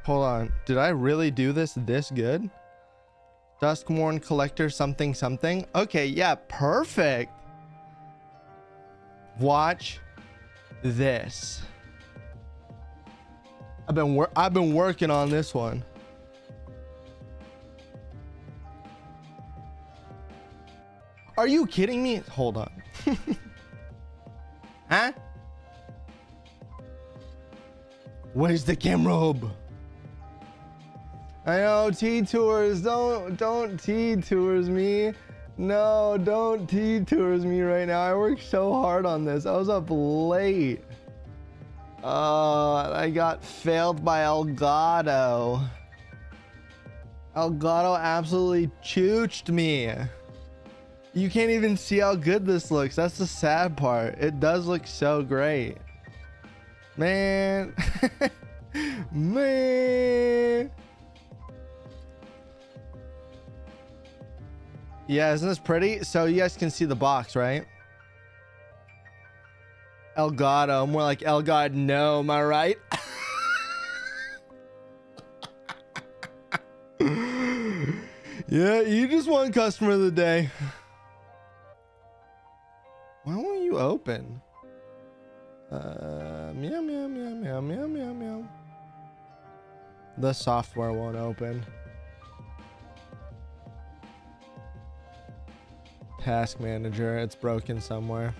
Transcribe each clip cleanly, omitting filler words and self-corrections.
Hold on. Did I really do this good? Duskmourn collector something something. Okay, yeah, perfect. Watch this. I've been working on this one. Are you kidding me? Hold on. Huh? Where's the camera hub? I know, T-Tours, don't T-Tours me. No, don't T-Tours me right now. I worked so hard on this. I was up late. I got failed by Elgato. Elgato absolutely chooched me. You can't even see how good this looks. That's the sad part. It does look so great. Man. Man. Yeah, isn't this pretty? So you guys can see the box, right? Elgato, more like Elgato, no, am I right? Yeah, you just won customer of the day. Why won't you open? Meow, meow, meow, meow, meow, meow, meow. The software won't open. Task manager, it's broken somewhere.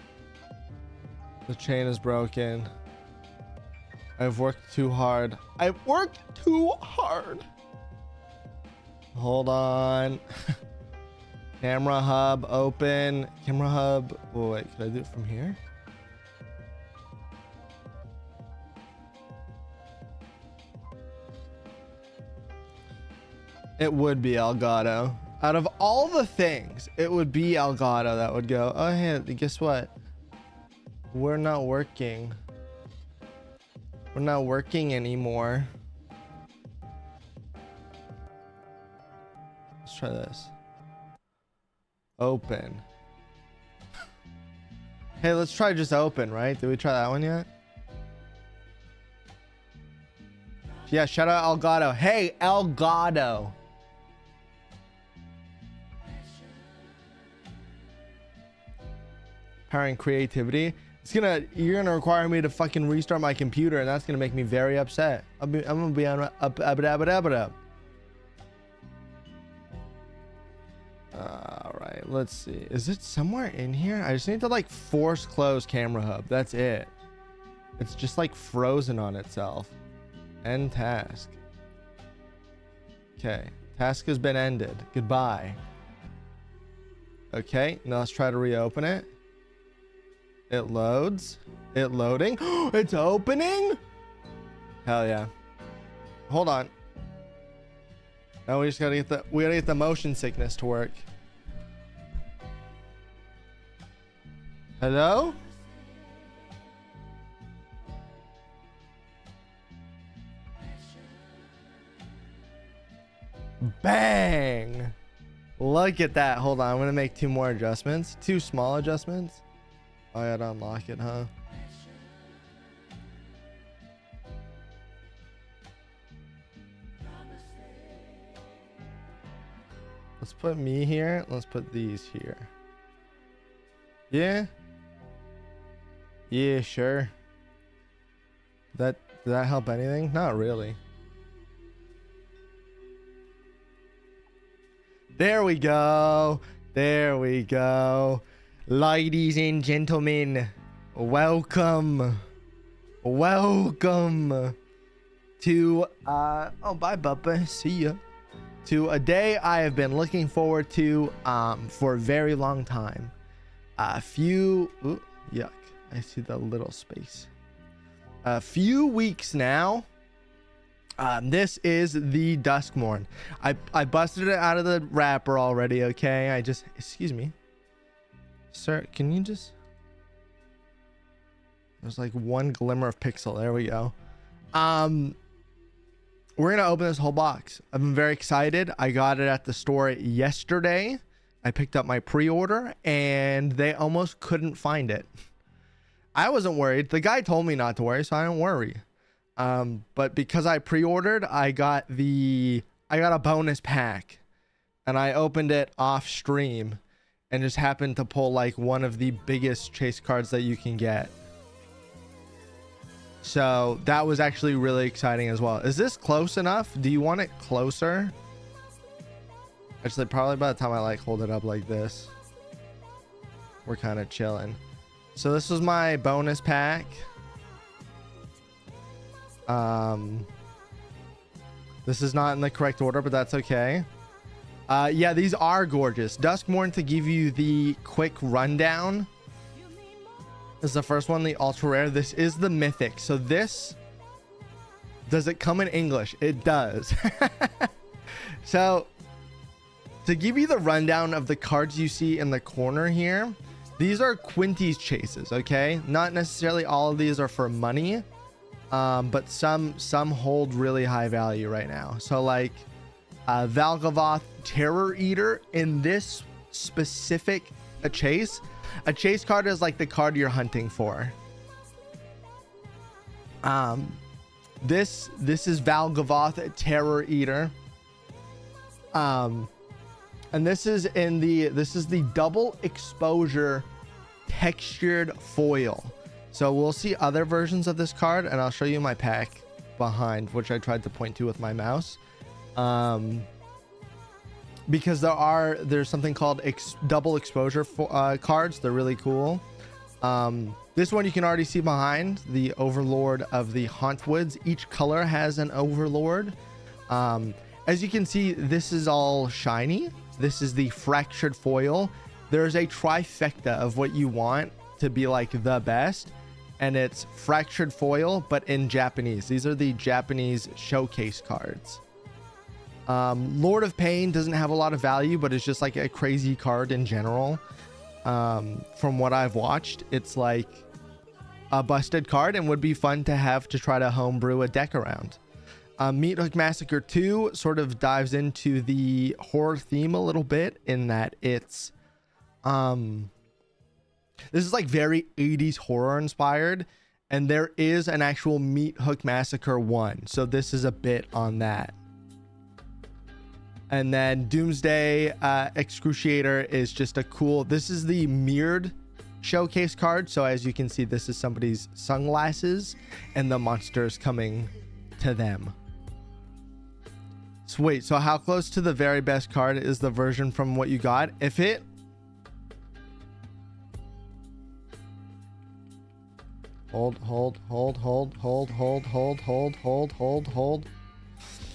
The chain is broken. I've worked too hard. I've worked too hard. Hold on. Camera hub open. Camera hub. Oh, wait, can I do it from here? It would be Elgato. Out of all the things, it would be Elgato that would go, oh, hey, guess what? We're not working. We're not working anymore. Let's try this. Open. Hey, let's try just open, right? Did we try that one yet? Yeah, shout out Elgato. Hey, Elgato. Powering creativity. You're gonna require me to fucking restart my computer, and that's gonna make me very upset. I'm gonna be on up. All right, let's see. Is it somewhere in here? I just need to like force close camera hub. That's it. It's just like frozen on itself. End task. Okay, task has been ended. Goodbye. Okay, now let's try to reopen it. It loads. It loading. It's opening. Hell yeah. Hold on. Now we just gotta get the motion sickness to work. Hello? Bang! Look at that. Hold on, I'm gonna make 2 more adjustments. 2 small adjustments. Oh, I gotta unlock it, huh? Let's put me here. Let's put these here. Yeah? Yeah, sure. Did that help anything? Not really. There we go. There we go. Ladies and gentlemen, welcome to oh, bye Bubba, see ya, to a day I have been looking forward to for a very long time. Ooh, yuck, I see the little space. A few weeks now. This is the Duskmourn. I busted it out of the wrapper already. Okay, excuse me, sir, can you just, there's like one glimmer of pixel. There we go. We're gonna open this whole box. I've been very excited. I got it at the store yesterday. I picked up my pre-order and they almost couldn't find it. I wasn't worried. The guy told me not to worry, so I don't worry. But because I pre-ordered, I got a bonus pack, and I opened it off stream and just happened to pull like one of the biggest chase cards that you can get. So that was actually really exciting as well. Is this close enough? Do you want it closer? Actually, probably by the time I like hold it up like this, we're kind of chilling. So this was my bonus pack. This is not in the correct order, but that's okay. Yeah, these are gorgeous. Duskmourn, to give you the quick rundown, this is the first one, the ultra rare. This is the mythic. So this, does it come in English? It does. So to give you the rundown of the cards you see in the corner here, these are Quinty's chases, okay? Not necessarily all of these are for money, but some hold really high value right now. So like Valgavoth Terror Eater, in this specific a chase card is like the card you're hunting for. This is Valgavoth Terror Eater. And this is the double exposure textured foil. So we'll see other versions of this card, and I'll show you my pack behind, which I tried to point to with my mouse. Because there's something called double exposure cards. They're really cool. This one you can already see behind, the Overlord of the Hauntwoods. Each color has an Overlord. As you can see, this is all shiny. This is the fractured foil. There's a trifecta of what you want to be like the best, and it's fractured foil, but in Japanese. These are the Japanese showcase cards. Lord of Pain doesn't have a lot of value, but it's just like a crazy card in general. From what I've watched, it's like a busted card and would be fun to have to try to homebrew a deck around. Meat Hook Massacre 2 sort of dives into the horror theme a little bit, in that it's this is like very 80s horror inspired, and there is an actual Meat Hook Massacre 1, so this is a bit on that. And then Doomsday Excruciator is just a cool, this is the mirrored showcase card. So as you can see, this is somebody's sunglasses and the monsters coming to them. So wait, so how close to the very best card is the version from what you got? If it hold.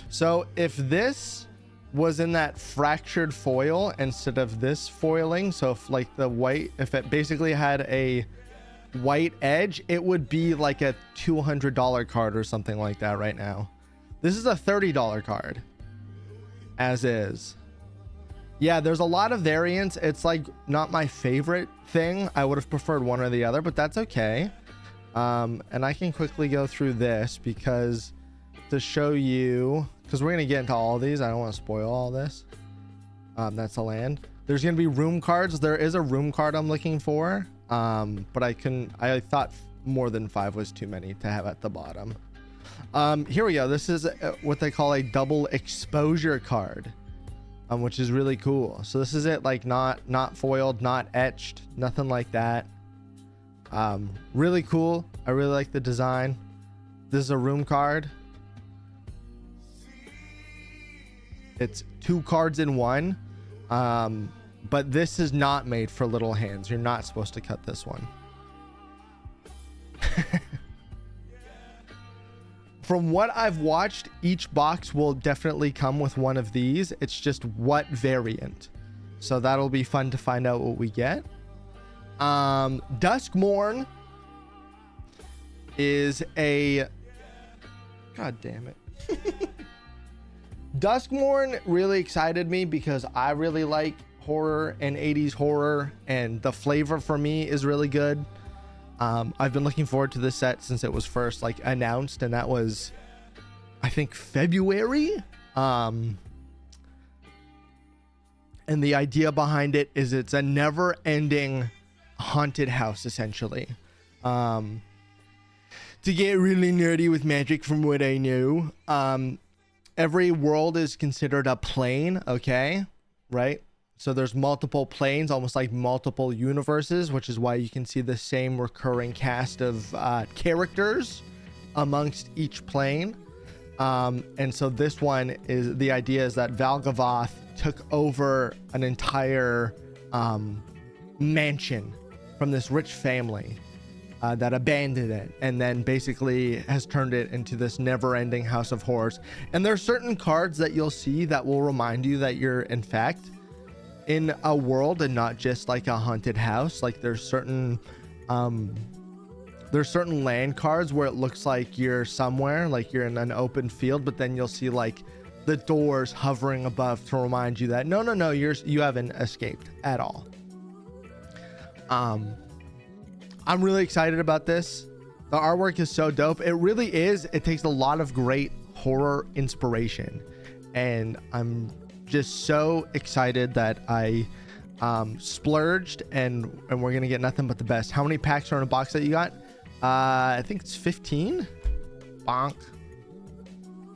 So if this was in that fractured foil instead of this foiling, so if like the white, if it basically had a white edge, it would be like a $200 card or something like that right now. This is a $30 card as is. Yeah, there's a lot of variants. It's like not my favorite thing. I would have preferred one or the other, but that's okay. And I can quickly go through this because to show you, because we're going to get into all of these. I don't want to spoil all this. That's a land. There's going to be room cards. There is a room card I'm looking for. But I thought more than 5 was too many to have at the bottom. Here we go. This is what they call a double exposure card, which is really cool. So this is it, like not foiled, not etched, nothing like that. Really cool. I really like the design. This is a room card. It's 2 cards in one. But this is not made for little hands. You're not supposed to cut this one. From what I've watched, each box will definitely come with one of these. It's just what variant. So that'll be fun to find out what we get. Duskmourn is a... God damn it. Duskmourn really excited me because I really like horror and 80s horror, and the flavor for me is really good. I've been looking forward to this set since it was first like announced, and that was I think February. And the idea behind it is it's a never-ending haunted house essentially. to get really nerdy with magic from what I know, every world is considered a plane, okay? Right? So there's multiple planes, almost like multiple universes, which is why you can see the same recurring cast of characters amongst each plane. And so this one is, the idea is that Valgavoth took over an entire mansion from this rich family that abandoned it, and then basically has turned it into this never-ending house of horrors. And there are certain cards that you'll see that will remind you that you're in fact in a world and not just like a haunted house. Like there's certain land cards where it looks like you're somewhere, like you're in an open field, but then you'll see like the doors hovering above to remind you that no, you haven't escaped at all. I'm really excited about this. The artwork is so dope. It really is. It takes a lot of great horror inspiration, and I'm just so excited that I splurged, and we're gonna get nothing but the best. How many packs are in a box that you got? I think it's 15. Bonk.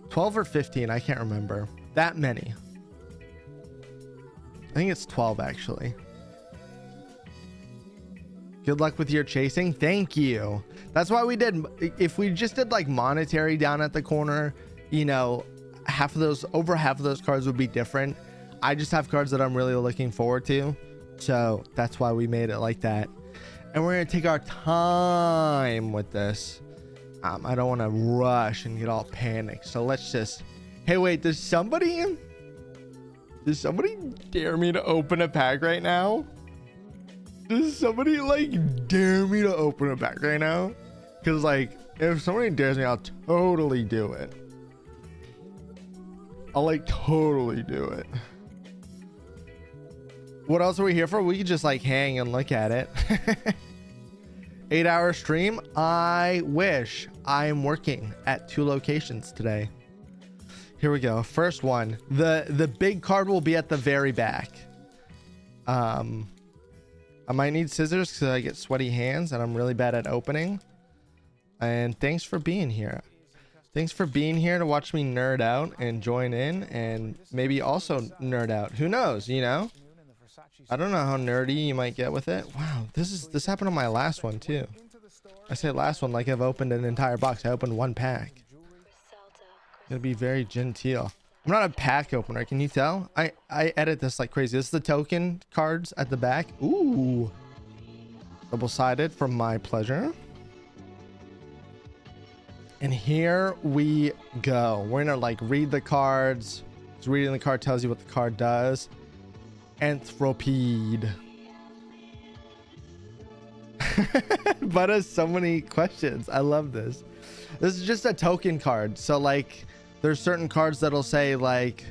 12 or 15, I can't remember. That many. I think it's 12 actually. Good luck with your chasing. Thank you. That's why we did. If we just did like monetary down at the corner, you know, over half of those cards would be different. I just have cards that I'm really looking forward to, so that's why we made it like that. And we're gonna take our time with this. I don't want to rush and get all panicked, so let's just. Hey, wait, does somebody dare me to open a pack right now? Does somebody like dare me to open a pack right now? Because like if somebody dares me, I'll totally do it. I'll like totally do it. What else are we here for? We could just like hang and look at it. 8-hour stream. I wish. I am working at 2 locations today. Here we go. First one. The big card will be at the very back. I might need scissors because I get sweaty hands and I'm really bad at opening. And thanks for being here. Thanks for being here to watch me nerd out and join in and maybe also nerd out. Who knows, you know? I don't know how nerdy you might get with it. Wow, this happened on my last one too. I say last one like I've opened an entire box. I opened 1 pack. Gonna be very genteel. I'm not a pack opener, can you tell? I edit this like crazy. This is the token cards at the back. Ooh. Double-sided for my pleasure. And here we go. We're gonna like read the cards. So reading the card tells you what the card does. Anthropede. But has so many questions. I love this. This is just a token card. So like there's certain cards that'll say like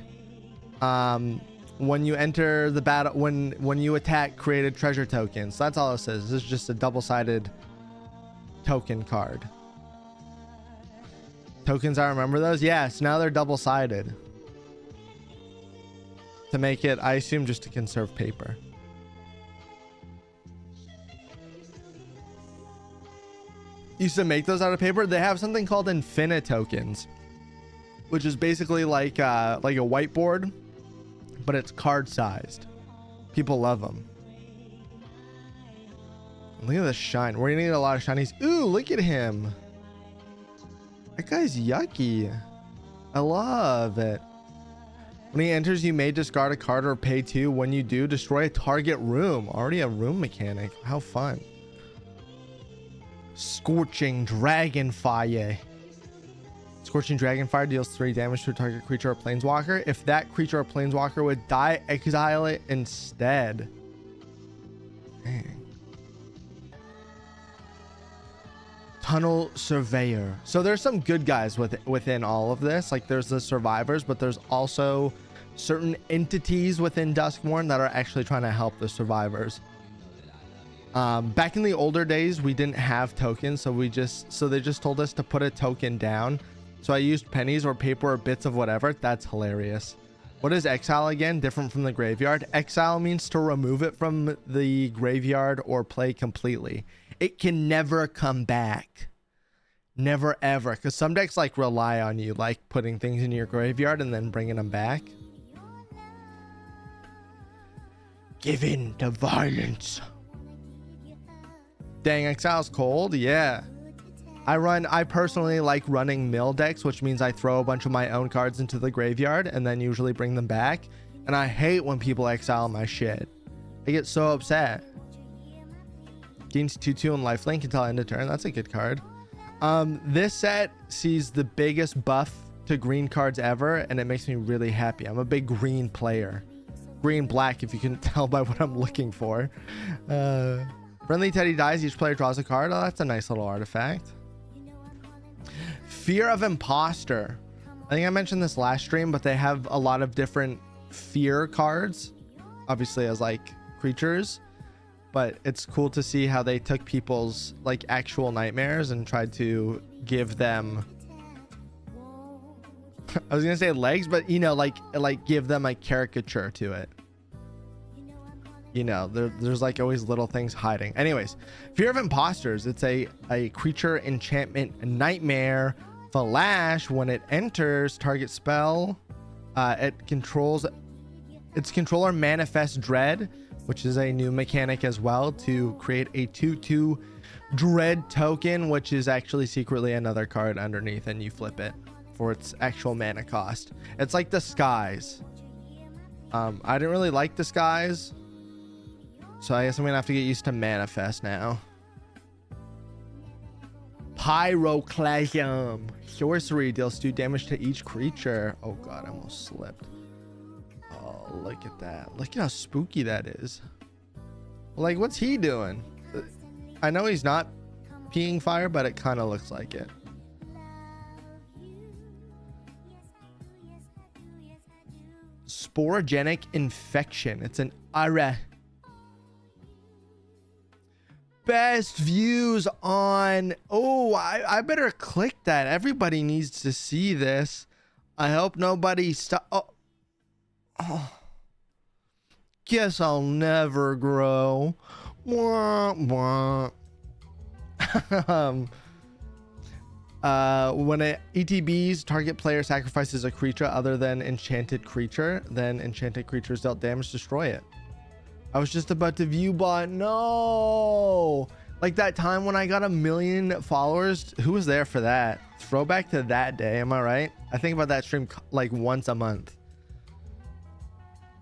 when you enter the battle, when you attack, create a treasure token. So that's all it says. This is just a double-sided token card. Tokens, I remember those. Yes, now they're double-sided to make it, I assume, just to conserve paper. Used to make those out of paper. They have something called infinite tokens, which is basically like a whiteboard, but it's card sized. People love them. Look at the shine. We're gonna get a lot of shinies. Ooh, look at him. That guy's yucky. I love it. When he enters, you may discard a card or pay 2. When you do, destroy a target room. Already a room mechanic. How fun. Scorching Dragonfire. Scorching Dragonfire deals 3 damage to a target creature or planeswalker. If that creature or planeswalker would die, exile it instead. Dang. Tunnel Surveyor. So there's some good guys within all of this. Like there's the survivors, but there's also certain entities within Duskmourn that are actually trying to help the survivors. Back in the older days, we didn't have tokens, so they just told us to put a token down. So I used pennies or paper or bits of whatever. That's hilarious. What is exile again? Different from the graveyard. Exile means to remove it from the graveyard or play completely. It can never come back. Never ever, because some decks like rely on you like putting things in your graveyard and then bringing them back. Give in to violence. Dang, Exile's cold. Yeah. I personally like running mill decks, which means I throw a bunch of my own cards into the graveyard and then usually bring them back. And I hate when people exile my shit. I get so upset. Gains 2/2 and lifelink until end of turn. That's a good card. This set sees the biggest buff to green cards ever, and it makes me really happy. I'm a big green player. Green black, if you can tell by what I'm looking for. Friendly Teddy dies, each player draws a card. Oh, that's a nice little artifact. Fear of Imposter. I think I mentioned this last stream, but they have a lot of different fear cards, obviously as like creatures, but it's cool to see how they took people's like actual nightmares and tried to give them I was gonna say legs, but you know, like give them a caricature to it. You know, there's like always little things hiding. Anyways, Fear of Imposters. It's a creature enchantment nightmare flash. When it enters target spell, it controls its controller manifest dread, which is a new mechanic as well, to create a 2/2 dread token, which is actually secretly another card underneath, and you flip it for its actual mana cost. It's like Disguise. I didn't really like Disguise, so I guess I'm gonna have to get used to manifest now. Pyroclasm. Sorcery deals 2 damage to each creature. Oh god, I almost slipped. Oh, look at that. Look at how spooky that is. Like, what's he doing? I know he's not peeing fire, but it kind of looks like it. Sporogenic Infection. It's an IRA. Best views on... Oh, I better click that. Everybody needs to see this. I hope nobody stop... Oh. Guess I'll never grow. Wah, wah. When it ETBs, target player sacrifices a creature other than enchanted creature, then enchanted creatures dealt damage, destroy it. I was just about to view bot. No, like that time when I got 1 million followers. Who was there for that? Throwback to that day. Am I right? I think about that stream like once a month,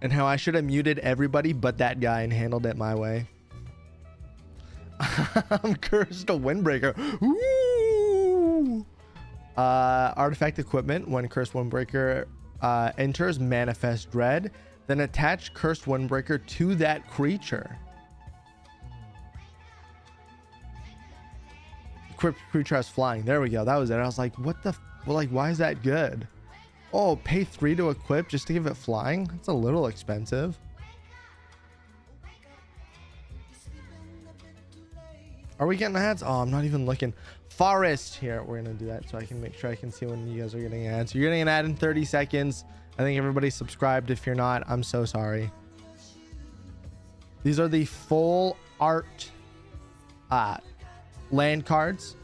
and how I should have muted everybody but that guy and handled it my way. I'm cursed a windbreaker. Ooh. Artifact equipment. When cursed windbreaker enters, manifest dread, then attach cursed windbreaker to that creature. Equipped creature has flying. There we go. That was it. I was like, what the well, like, why is that good? Oh, pay 3 to equip just to give it flying. That's a little expensive. Are we getting ads? Oh, I'm not even looking. Forest here. We're gonna do that so I can make sure I can see when you guys are getting ads. So you're getting an ad in 30 seconds. I think everybody's subscribed. If you're not, I'm so sorry. These are the full art land cards.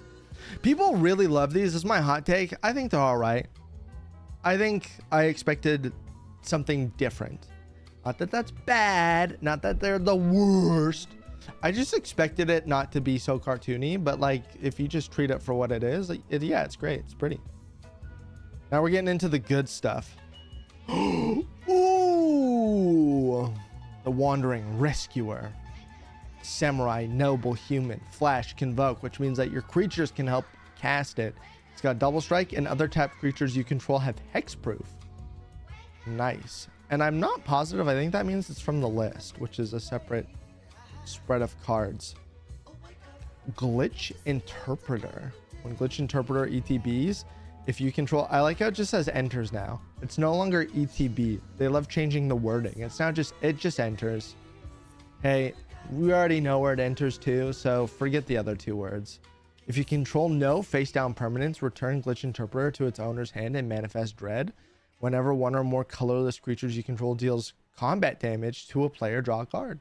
People really love these. This is my hot take. I think they're all right. I think I expected something different. Not that that's bad. Not that they're the worst. I just expected it not to be so cartoony, but like if you just treat it for what it is, yeah, it's great. It's pretty. Now we're getting into the good stuff. Ooh, the Wandering Rescuer. Samurai, Noble Human, Flash, Convoke, which means that your creatures can help cast it. It's got double strike, and other tapped creatures you control have hexproof. Nice. And I'm not positive. I think that means it's from the list, which is a separate spread of cards. Glitch Interpreter. When Glitch Interpreter ETBs, if you control... I like how it just says enters now. It's no longer ETB. They love changing the wording. It's now just... It just enters. Hey, we already know where it enters to, so forget the other 2 words. If you control no face-down permanents, return Glitch Interpreter to its owner's hand and manifest dread. Whenever one or more colorless creatures you control deals combat damage to a player, draw a card.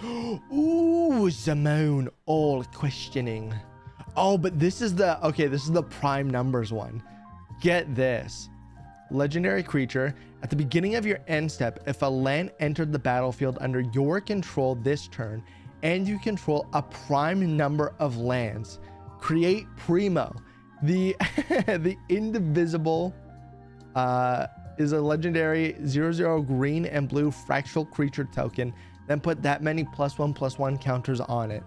Ooh, Zamone, all questioning. Oh, but this is the, okay, this is the prime numbers one. Get this. Legendary creature. At the beginning of your end step, if a land entered the battlefield under your control this turn, and you control a prime number of lands, create Primo. The the indivisible is a legendary 0/0 green and blue fractal creature token. Then put that many +1/+1 counters on it.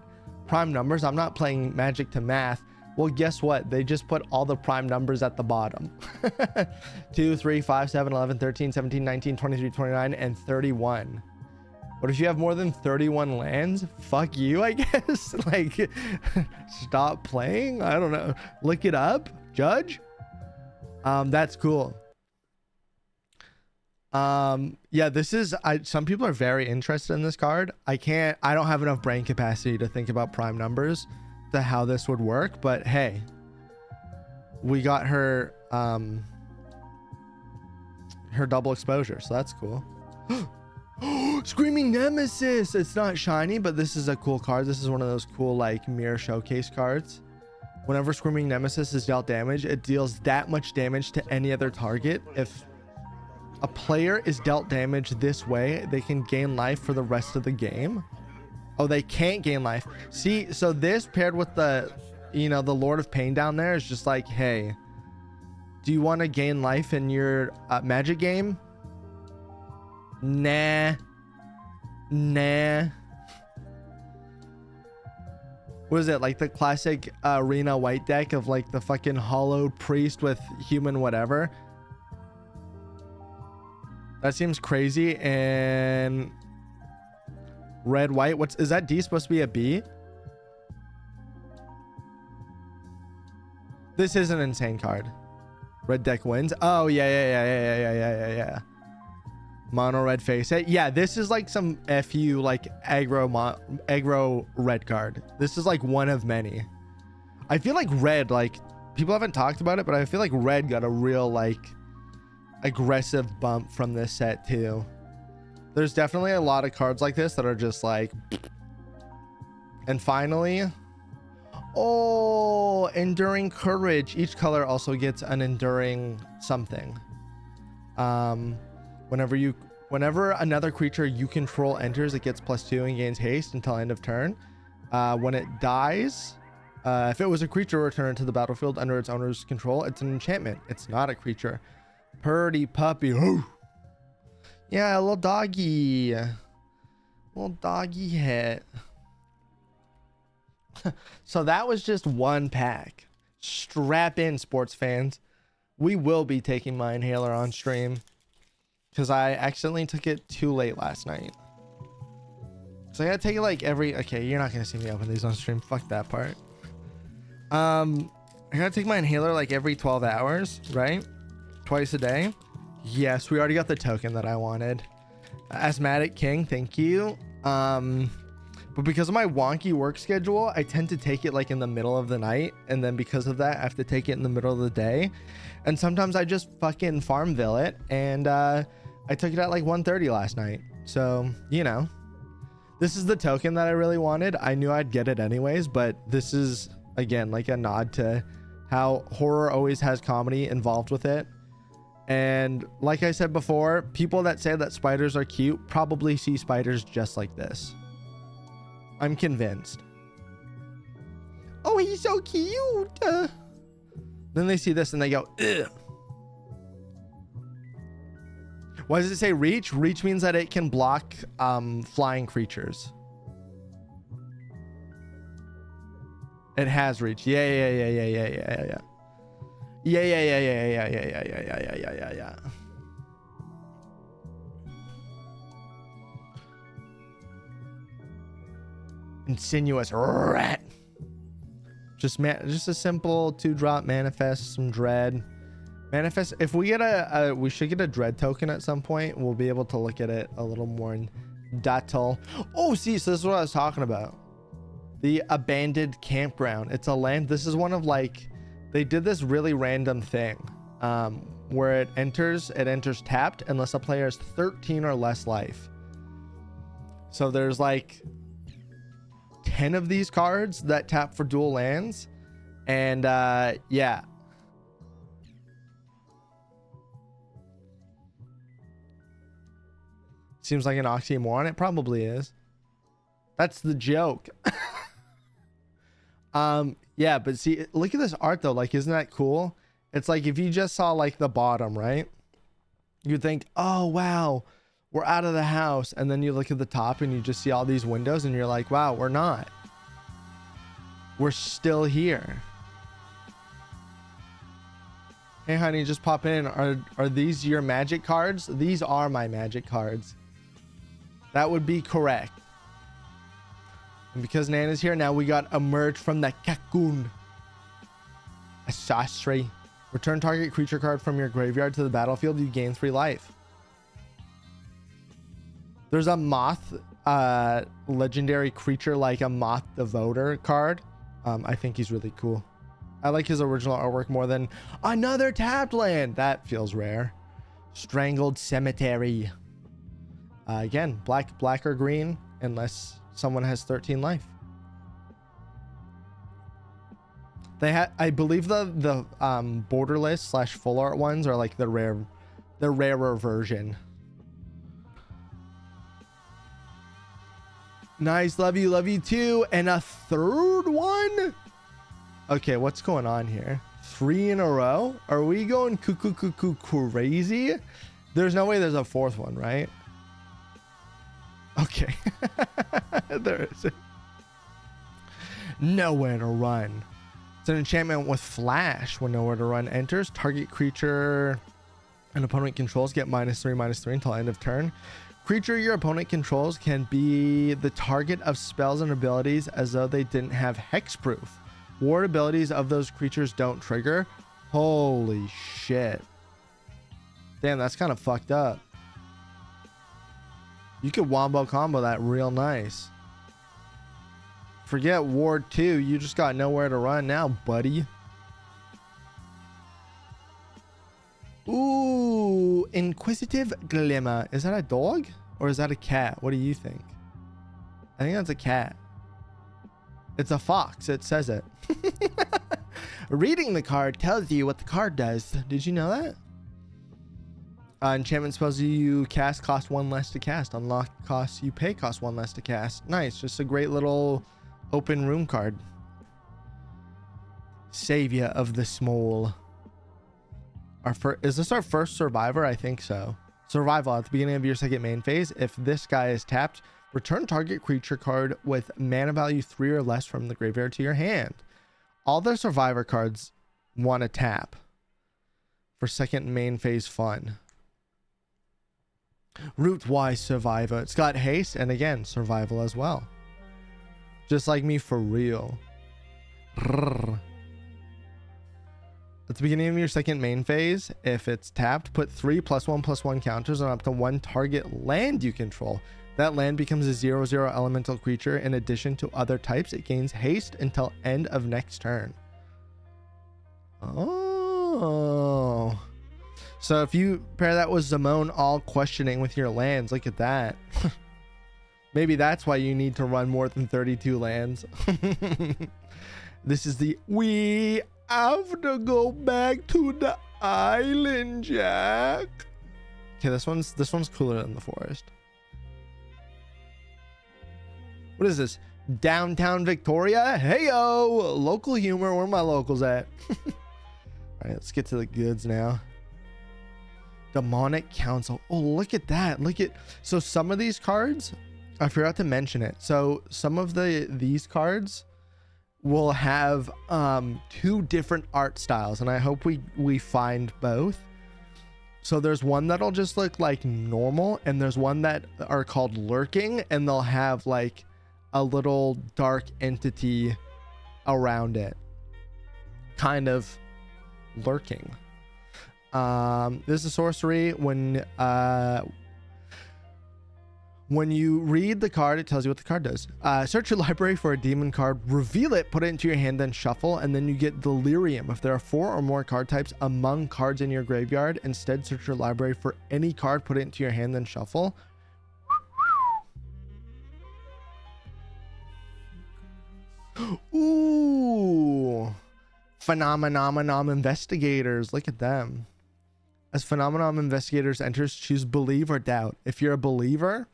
Prime numbers. I'm not playing Magic to math. Well, guess what? They just put all the prime numbers at the bottom. 2, 3, 5, 7, 11, 13, 17, 19, 23, 29, and 31. What if you have more than 31 lands? Fuck you, I guess. Like, stop playing? I don't know. Look it up. Judge? That's cool. Yeah, this is, some people are very interested in this card. I don't have enough brain capacity to think about prime numbers to how this would work, but hey, we got her her double exposure, so that's cool. Screaming Nemesis. It's not shiny, but this is a cool card. This is one of those cool like mirror showcase cards. Whenever Screaming Nemesis is dealt damage, it deals that much damage to any other target. If a player is dealt damage this way, they can gain life for the rest of the game. Oh, they can't gain life. See, so this paired with the, you know, the Lord of Pain down there is just like, hey, do you want to gain life in your Magic game? Nah. What is it, like the classic arena white deck of like the fucking hollowed priest with human whatever? That seems crazy. And red white, is that D supposed to be a B? This is an insane card. Red deck wins. Oh yeah. Mono red face it. Yeah, this is like some FU like aggro red card. This is like one of many. I feel like red, like people haven't talked about it, but I feel like red got a real like aggressive bump from this set too. There's definitely a lot of cards like this that are just like, and finally, oh, enduring courage. Each color also gets an enduring something. Whenever another creature you control enters, it gets +2 and gains haste until end of turn. When it dies, if it was a creature returned to the battlefield under its owner's control, it's an enchantment. It's not a creature. Purdy puppy. Oh. Yeah, a little doggy hit. So that was just one pack. Strap in, sports fans. We will be taking my inhaler on stream because I accidentally took it too late last night. So I gotta take it like okay, you're not gonna see me open these on stream. Fuck that part. I gotta take my inhaler like every 12 hours, right? Twice a day. Yes, we already got the token that I wanted. Asthmatic King, thank you. But because of my wonky work schedule, I tend to take it like in the middle of the night, and then because of that I have to take it in the middle of the day, and sometimes I just fucking Farmville it, and I took it at like 1:30 last night. So, you know, this is the token that I really wanted. I knew I'd get it anyways, but this is again like a nod to how horror always has comedy involved with it. And like I said before, people that say that spiders are cute probably see spiders just like this. I'm convinced. Oh, he's so cute. Then they see this and they go, ugh. Why does it say reach? Reach means that it can block flying creatures. It has reach. Yeah. Yeah. Insinuous rat. Just a simple 2-drop manifest, some dread. Manifest. If we get we should get a dread token at some point. We'll be able to look at it a little more in detail. Oh, see, so this is what I was talking about. The abandoned campground. It's a land. This is one of like, they did this really random thing where it enters tapped unless a player has 13 or less life. So there's like 10 of these cards that tap for dual lands. And yeah. Seems like an oxymoron. It probably is. That's the joke. Yeah, but see, look at this art though. Like, isn't that cool? It's like if you just saw like the bottom, right? You'd think, oh wow, we're out of the house. And then you look at the top and you just see all these windows and you're like, wow, we're not. We're still here. Hey honey, just pop in. Are these your magic cards? These are my magic cards. That would be correct. And because Nana's here now, we got emerge from the cocoon. A sastre. Return target creature card from your graveyard to the battlefield. You gain 3 life. There's a moth legendary creature like a moth devoter card. I think he's really cool. I like his original artwork more than another tapped land. That feels rare. Strangled Cemetery. Again, black or green, unless someone has 13 life. They had, I believe the borderless / full art ones are like the rarer version. Nice, love you too. And a third one. Okay, what's going on here? 3 in a row? Are we going cuckoo crazy? There's no way there's a 4th one, right? Okay. There is. Nowhere to run. It's an enchantment with flash. When nowhere to run enters, target creature an opponent controls get -3/-3 until end of turn. Creature your opponent controls can be the target of spells and abilities as though they didn't have hexproof. Ward abilities of those creatures don't trigger. Holy shit. Damn, that's kind of fucked up. You could wombo combo that real nice. Forget Ward 2. You just got nowhere to run now, buddy. Ooh, Inquisitive Glimmer. Is that a dog or is that a cat? What do you think? I think that's a cat. It's a fox. It says it. Reading the card tells you what the card does. Did you know that? Enchantment spells you cast cost 1 less to cast. Unlock costs you pay cost 1 less to cast. Nice. Just a great little open room card. Savior of the Small. Is this our first survivor? I think so. Survival. At the beginning of your second main phase, if this guy is tapped, return target creature card with mana value 3 or less from the graveyard to your hand. All the survivor cards want to tap for second main phase fun. Root Y Survivor. It's got haste and again survival as well. Just like me for real. Rrr. At the beginning of your second main phase, if it's tapped, put 3 +1/+1 counters on up to 1 target land you control. That land becomes a 0/0 elemental creature. In addition to other types, it gains haste until end of next turn. Oh. So if you pair that with Zamone all questioning with your lands, look at that. Maybe that's why you need to run more than 32 lands. This is the we have to go back to the island, Jack. Okay, this one's cooler than the forest. What is this? Downtown Victoria? Heyo, local humor. Where are my locals at? All right, let's get to the goods now. Demonic Council. Oh, look at that. So some of these cards, I forgot to mention it. So some of these cards will have 2 different art styles, and I hope we find both. So there's one that'll just look like normal, and there's one that are called lurking, and they'll have like a little dark entity around it, kind of lurking. This is a sorcery. When you read the card, it tells you what the card does. Search your library for a demon card, reveal it, put it into your hand, then shuffle, and then you get Delirium. If there are 4 or more card types among cards in your graveyard, instead search your library for any card, put it into your hand, then shuffle. Ooh. Phenomenon investigators. Look at them. As phenomenon investigators enters, choose believe or doubt. If you're a believer,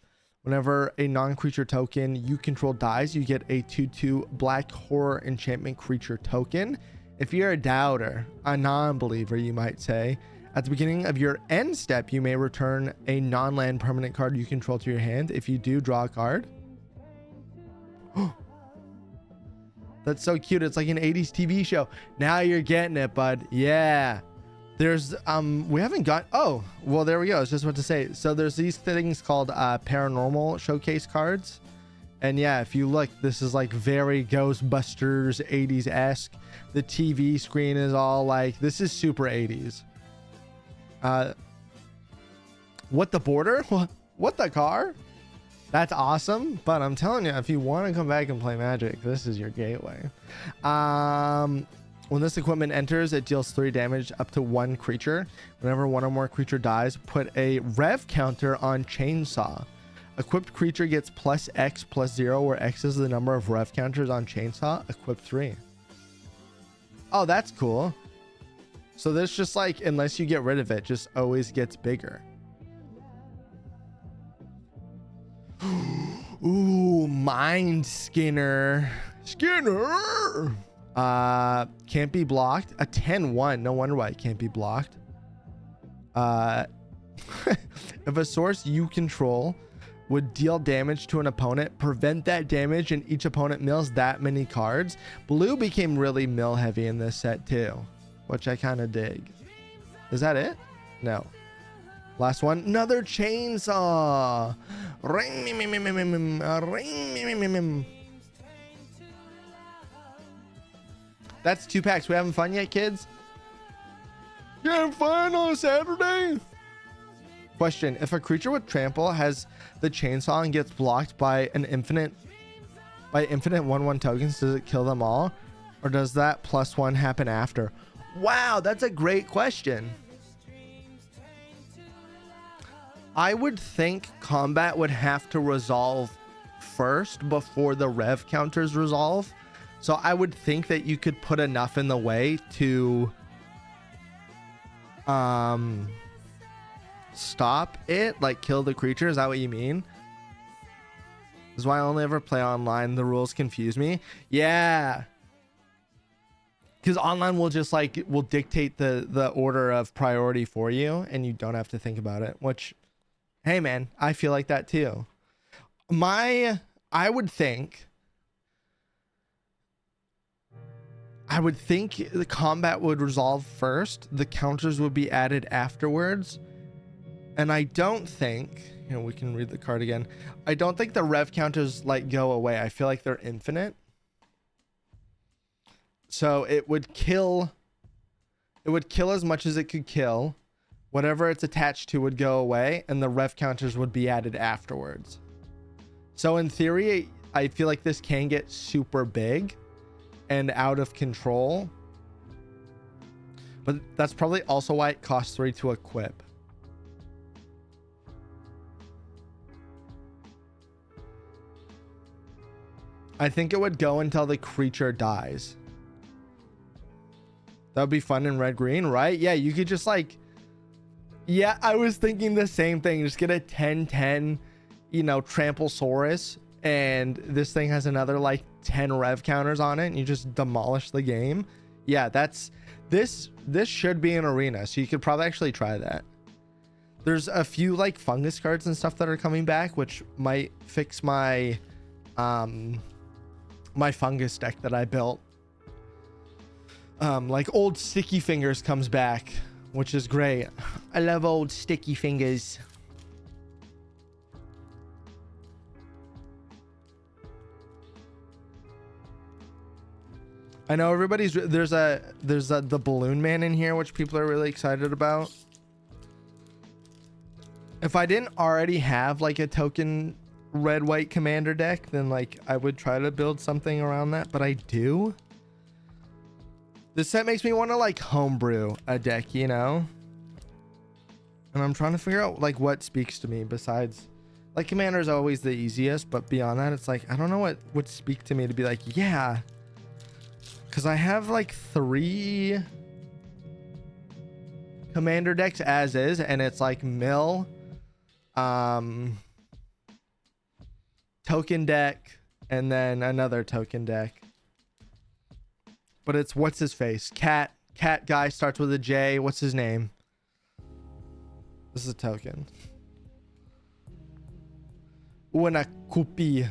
whenever a non-creature token you control dies, you get a 2/2 black horror enchantment creature token. If you're a doubter, a non-believer, you might say, at the beginning of your end step, you may return a non-land permanent card you control to your hand. If you do, draw a card. That's so cute. It's like an 80s TV show. Now you're getting it, bud. Yeah. There's we haven't got, oh well, there we go. I was just about to say, so there's these things called paranormal showcase cards, and yeah, if you look, this is like very Ghostbusters 80s-esque. The TV screen is all like, this is super 80s. What the border? What the car? That's awesome. But I'm telling you, if you want to come back and play Magic, this is your gateway. When this equipment enters, it deals 3 damage up to 1 creature. Whenever 1 or more creature dies, put a rev counter on Chainsaw. Equipped creature gets +X+0, where X is the number of rev counters on Chainsaw. Equip 3. Oh, that's cool. So this just like, unless you get rid of it, just always gets bigger. Ooh, Mind Skinner. Skinner! Can't be blocked. A 10/1. No wonder why it can't be blocked. If a source you control would deal damage to an opponent, prevent that damage, and each opponent mills that many cards. Blue became really mill heavy in this set too, which I kind of dig. Is that it? No. Last one. Another Chainsaw. Ring me, ring me. That's 2 packs. We having fun yet, kids? You having fun on a Saturday? Question. If a creature with trample has the chainsaw and gets blocked by infinite 1/1 tokens, does it kill them all? Or does that +1 happen after? Wow, that's a great question. I would think combat would have to resolve first before the rev counters resolve. So I would think that you could put enough in the way to stop it, like kill the creature. Is that what you mean? This is why I only ever play online. The rules confuse me. Yeah. Because online will just like, will dictate the order of priority for you, and you don't have to think about it, which, hey man, I feel like that too. I would think the combat would resolve first, the counters would be added afterwards, and I don't think, you know, we can read the card again. I don't think the rev counters like go away. I feel like they're infinite. So it would kill as much as it could kill. Whatever it's attached to would go away, and the rev counters would be added afterwards. So in theory, I feel like this can get super big and out of control, but that's probably also why it costs 3 to equip. I think it would go until the creature dies. That would be fun in red green, right? Yeah, you could just like, yeah, I was thinking the same thing. Just get a 10/10, you know, Tramplesaurus, and this thing has another like 10 rev counters on it, and you just demolish the game. Yeah, that's this should be an arena, so you could probably actually try that. There's a few like fungus cards and stuff that are coming back, which might fix my my fungus deck that I built. Like old Sticky Fingers comes back, which is great. I love old Sticky Fingers. I know everybody's, there's the Balloon Man in here, which people are really excited about. If I didn't already have like a token red white commander deck, then like I would try to build something around that, but I do. This set makes me want to like homebrew a deck, you know? And I'm trying to figure out like what speaks to me besides, like, commander is always the easiest, but beyond that, it's like I don't know what would speak to me to be like, yeah, because I have like 3 commander decks as is, and it's like mill, token deck, and then another token deck. But it's what's his face? Cat guy starts with a J. What's his name? This is a token. Una kupi.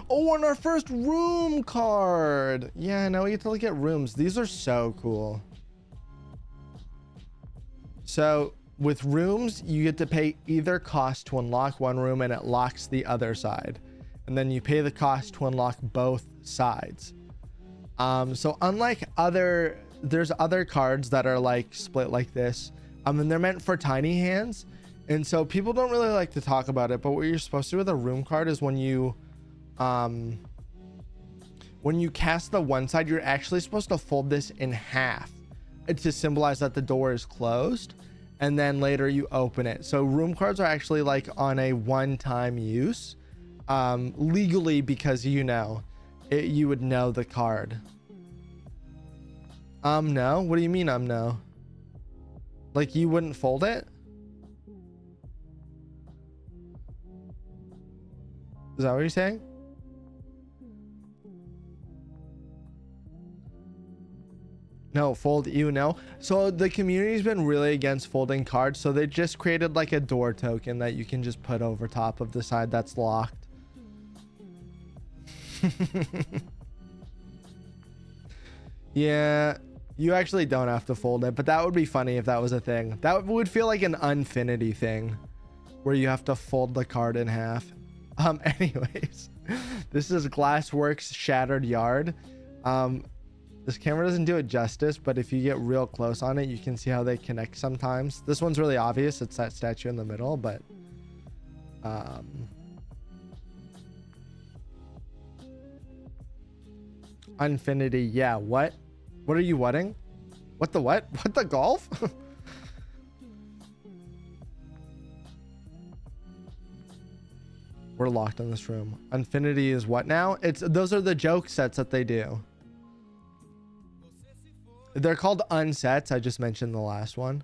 Oh, and our first room card. Yeah, now we get to look at rooms. These are so cool. So with rooms, you get to pay either cost to unlock one room and it locks the other side. And then you pay the cost to unlock both sides. So unlike there's other cards that are like split like this. And they're meant for tiny hands. And so people don't really like to talk about it. But what you're supposed to do with a room card is when you cast the one side, you're actually supposed to fold this in half to symbolize that the door is closed, and then later you open it. So room cards are actually like on a one-time use, legally, because you would know the card. No, what do you mean no? Like you wouldn't fold it? Is that what you're saying? No, fold you know. So the community's been really against folding cards, so they just created like a door token that you can just put over top of the side that's locked. Yeah, you actually don't have to fold it, but that would be funny if that was a thing. That would feel like an Unfinity thing where you have to fold the card in half. Anyways, this is Glassworks Shattered Yard. This camera doesn't do it justice, but if you get real close on it, you can see how they connect sometimes. This one's really obvious. It's that statue in the middle, but Unfinity. Yeah, what are you whatting? What the what? What the golf? We're locked in this room. Unfinity is what now? Those are the joke sets that they do. They're called unsets. I just mentioned the last one.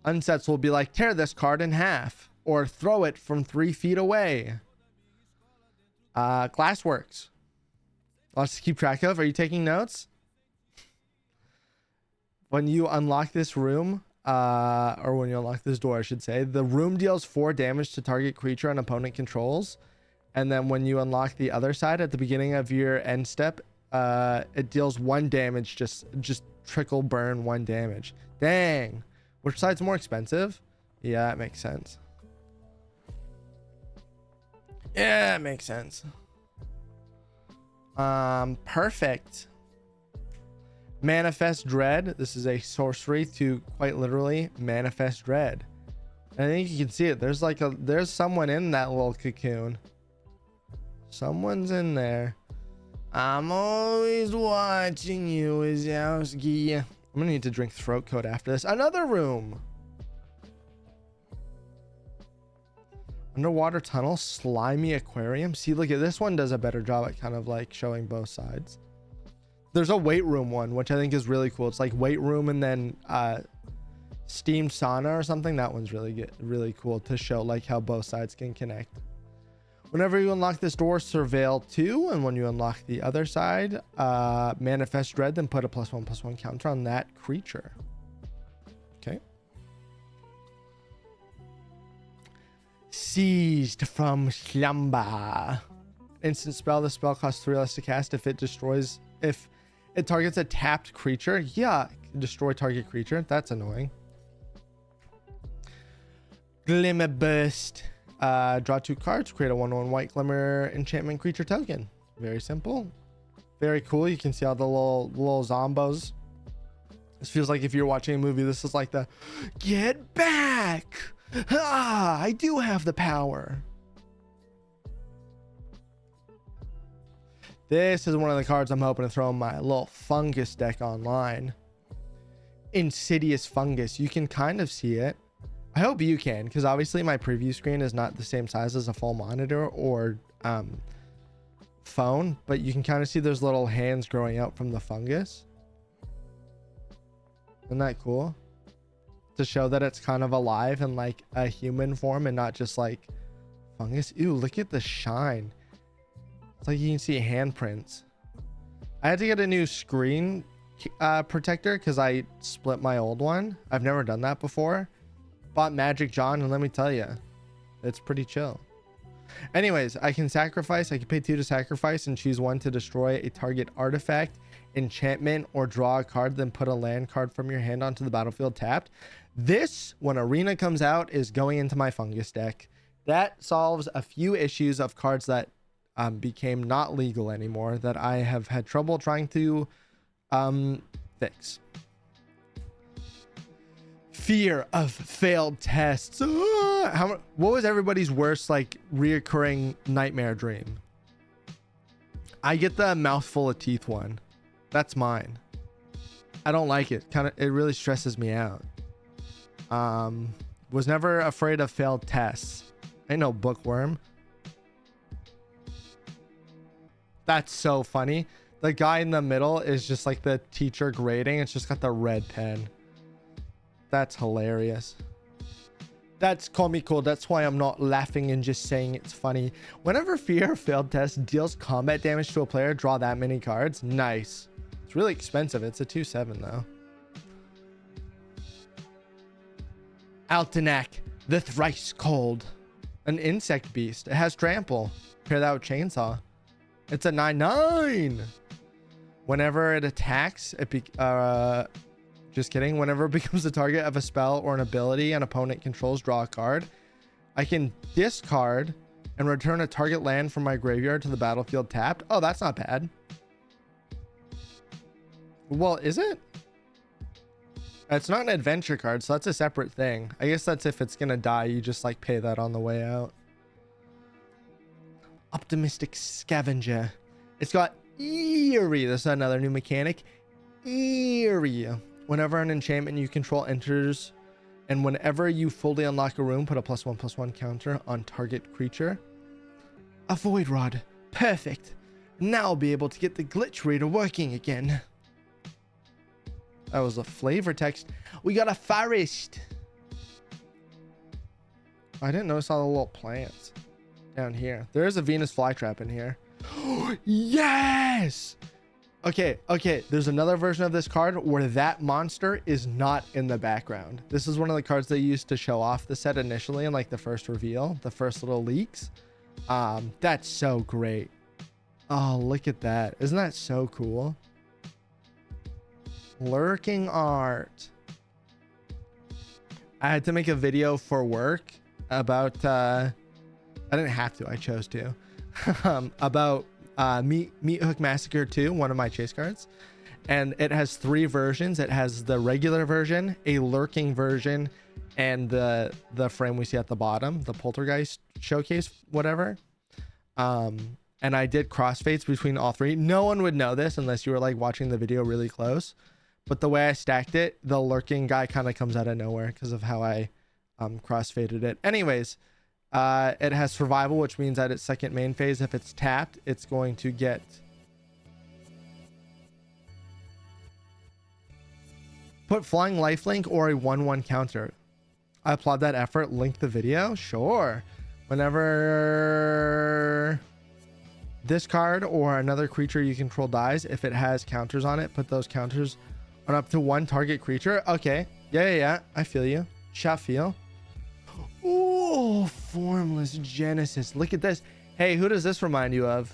Unsets will be like, tear this card in half or throw it from 3 feet away. Glassworks. Lots to keep track of. Are you taking notes? When you unlock this room, or when you unlock this door, I should say, the room deals 4 damage to target creature and opponent controls. And then when you unlock the other side at the beginning of your end step, it deals 1 damage, just trickle burn 1 damage. Dang. Which side's more expensive? Yeah, that makes sense. Yeah, that makes sense. Perfect. Manifest Dread. This is a sorcery to quite literally manifest dread. And I think you can see it. There's someone in that little cocoon. Someone's in there. I'm always watching you, Wazowski. I'm gonna need to drink throat coat after this. Another room. Underwater tunnel, slimy aquarium. See, look at this one does a better job at kind of like showing both sides. There's a weight room one, which I think is really cool. It's like weight room and then steamed sauna or something. That one's really cool to show like how both sides can connect. Whenever you unlock this door, surveil 2, and when you unlock the other side, manifest dread, then put a +1/+1 counter on that creature. Okay. Seized from slumber. Instant spell. The spell costs 3 less to cast if it targets a tapped creature. Yeah, destroy target creature. That's annoying. Glimmer burst. Draw 2 cards, create a 1/1 white glimmer enchantment creature token. Very simple, very cool. You can see all the little zombos. This feels like if you're watching a movie, this is like the get back. I do have the power. This is one of the cards I'm hoping to throw in my little fungus deck online. Insidious Fungus. You can kind of see it. I hope you can, because obviously my preview screen is not the same size as a full monitor or phone, but you can kind of see those little hands growing out from the fungus. Isn't that cool? To show that it's kind of alive in like a human form and not just like fungus. Ew, look at the shine. It's like you can see handprints. I had to get a new screen protector because I split my old one. I've never done that before. Bought Magic John, and let me tell you, it's pretty chill. Anyways, I can sacrifice. I can pay 2 to sacrifice and choose 1 to destroy a target artifact, enchantment, or draw a card, then put a land card from your hand onto the battlefield tapped. This, when Arena comes out, is going into my fungus deck. That solves a few issues of cards that became not legal anymore that I have had trouble trying to fix. Fear of failed tests. What was everybody's worst like reoccurring nightmare dream? I get the mouthful of teeth one. That's mine. I don't like it. It really stresses me out. Was never afraid of failed tests. I know, bookworm. That's so funny. The guy in the middle is just like the teacher grading. It's just got the red pen. That's hilarious. That's comical. That's why I'm not laughing and just saying it's funny. Whenever fear of failed test deals combat damage to a player, draw that many cards. Nice. It's really expensive. It's a 2/7 though. Altenac, the thrice cold. An insect beast. It has trample. Pair that with chainsaw. It's a 9/9. Whenever it attacks, just kidding. Whenever it becomes the target of a spell or an ability an opponent controls, draw a card. I can discard and return a target land from my graveyard to the battlefield tapped. Oh, that's not bad. Well, is it? It's not an adventure card, so that's a separate thing. I guess that's if it's gonna die, you just like pay that on the way out. Optimistic Scavenger. It's got Eerie. This is another new mechanic. Eerie. Whenever an enchantment you control enters, and whenever you fully unlock a room, put a +1/+1 counter on target creature. A Void Rod. Perfect. Now I'll be able to get the glitch reader working again. That was a flavor text. We got a forest. I didn't notice all the little plants down here. There is a Venus flytrap in here. Yes. Okay. There's another version of this card where that monster is not in the background. This is one of the cards they used to show off the set initially in like the first reveal, the first little leaks. That's so great. Oh, look at that. Isn't that so cool? Lurking art. I had to make a video for work about I didn't have to, I chose to. About Meat Hook Massacre 2, one of my chase cards. And it has 3 versions. It has the regular version, a lurking version, and the frame we see at the bottom, the poltergeist showcase, whatever. And I did crossfades between all 3. No one would know this unless you were like watching the video really close. But the way I stacked it, the lurking guy kind of comes out of nowhere because of how I crossfaded it. Anyways, it has survival, which means that its second main phase, if it's tapped, it's going to get put flying lifelink or a 1/1 counter. I applaud that effort. Link the video. Sure. Whenever this card or another creature you control dies, if it has counters on it, put those counters on up to 1 target creature. Okay. Yeah. I feel you. Shot feel. Oh, Formless Genesis. Look at this. Hey, who does this remind you of?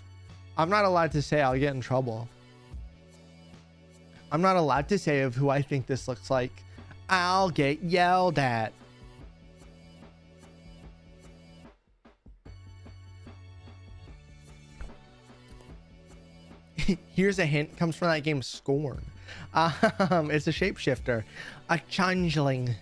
I'm not allowed to say. I'll get in trouble. I'm not allowed to say of who I think this looks like. I'll get yelled at. Here's a hint. Comes from that game Scorn. It's a shapeshifter. A changeling.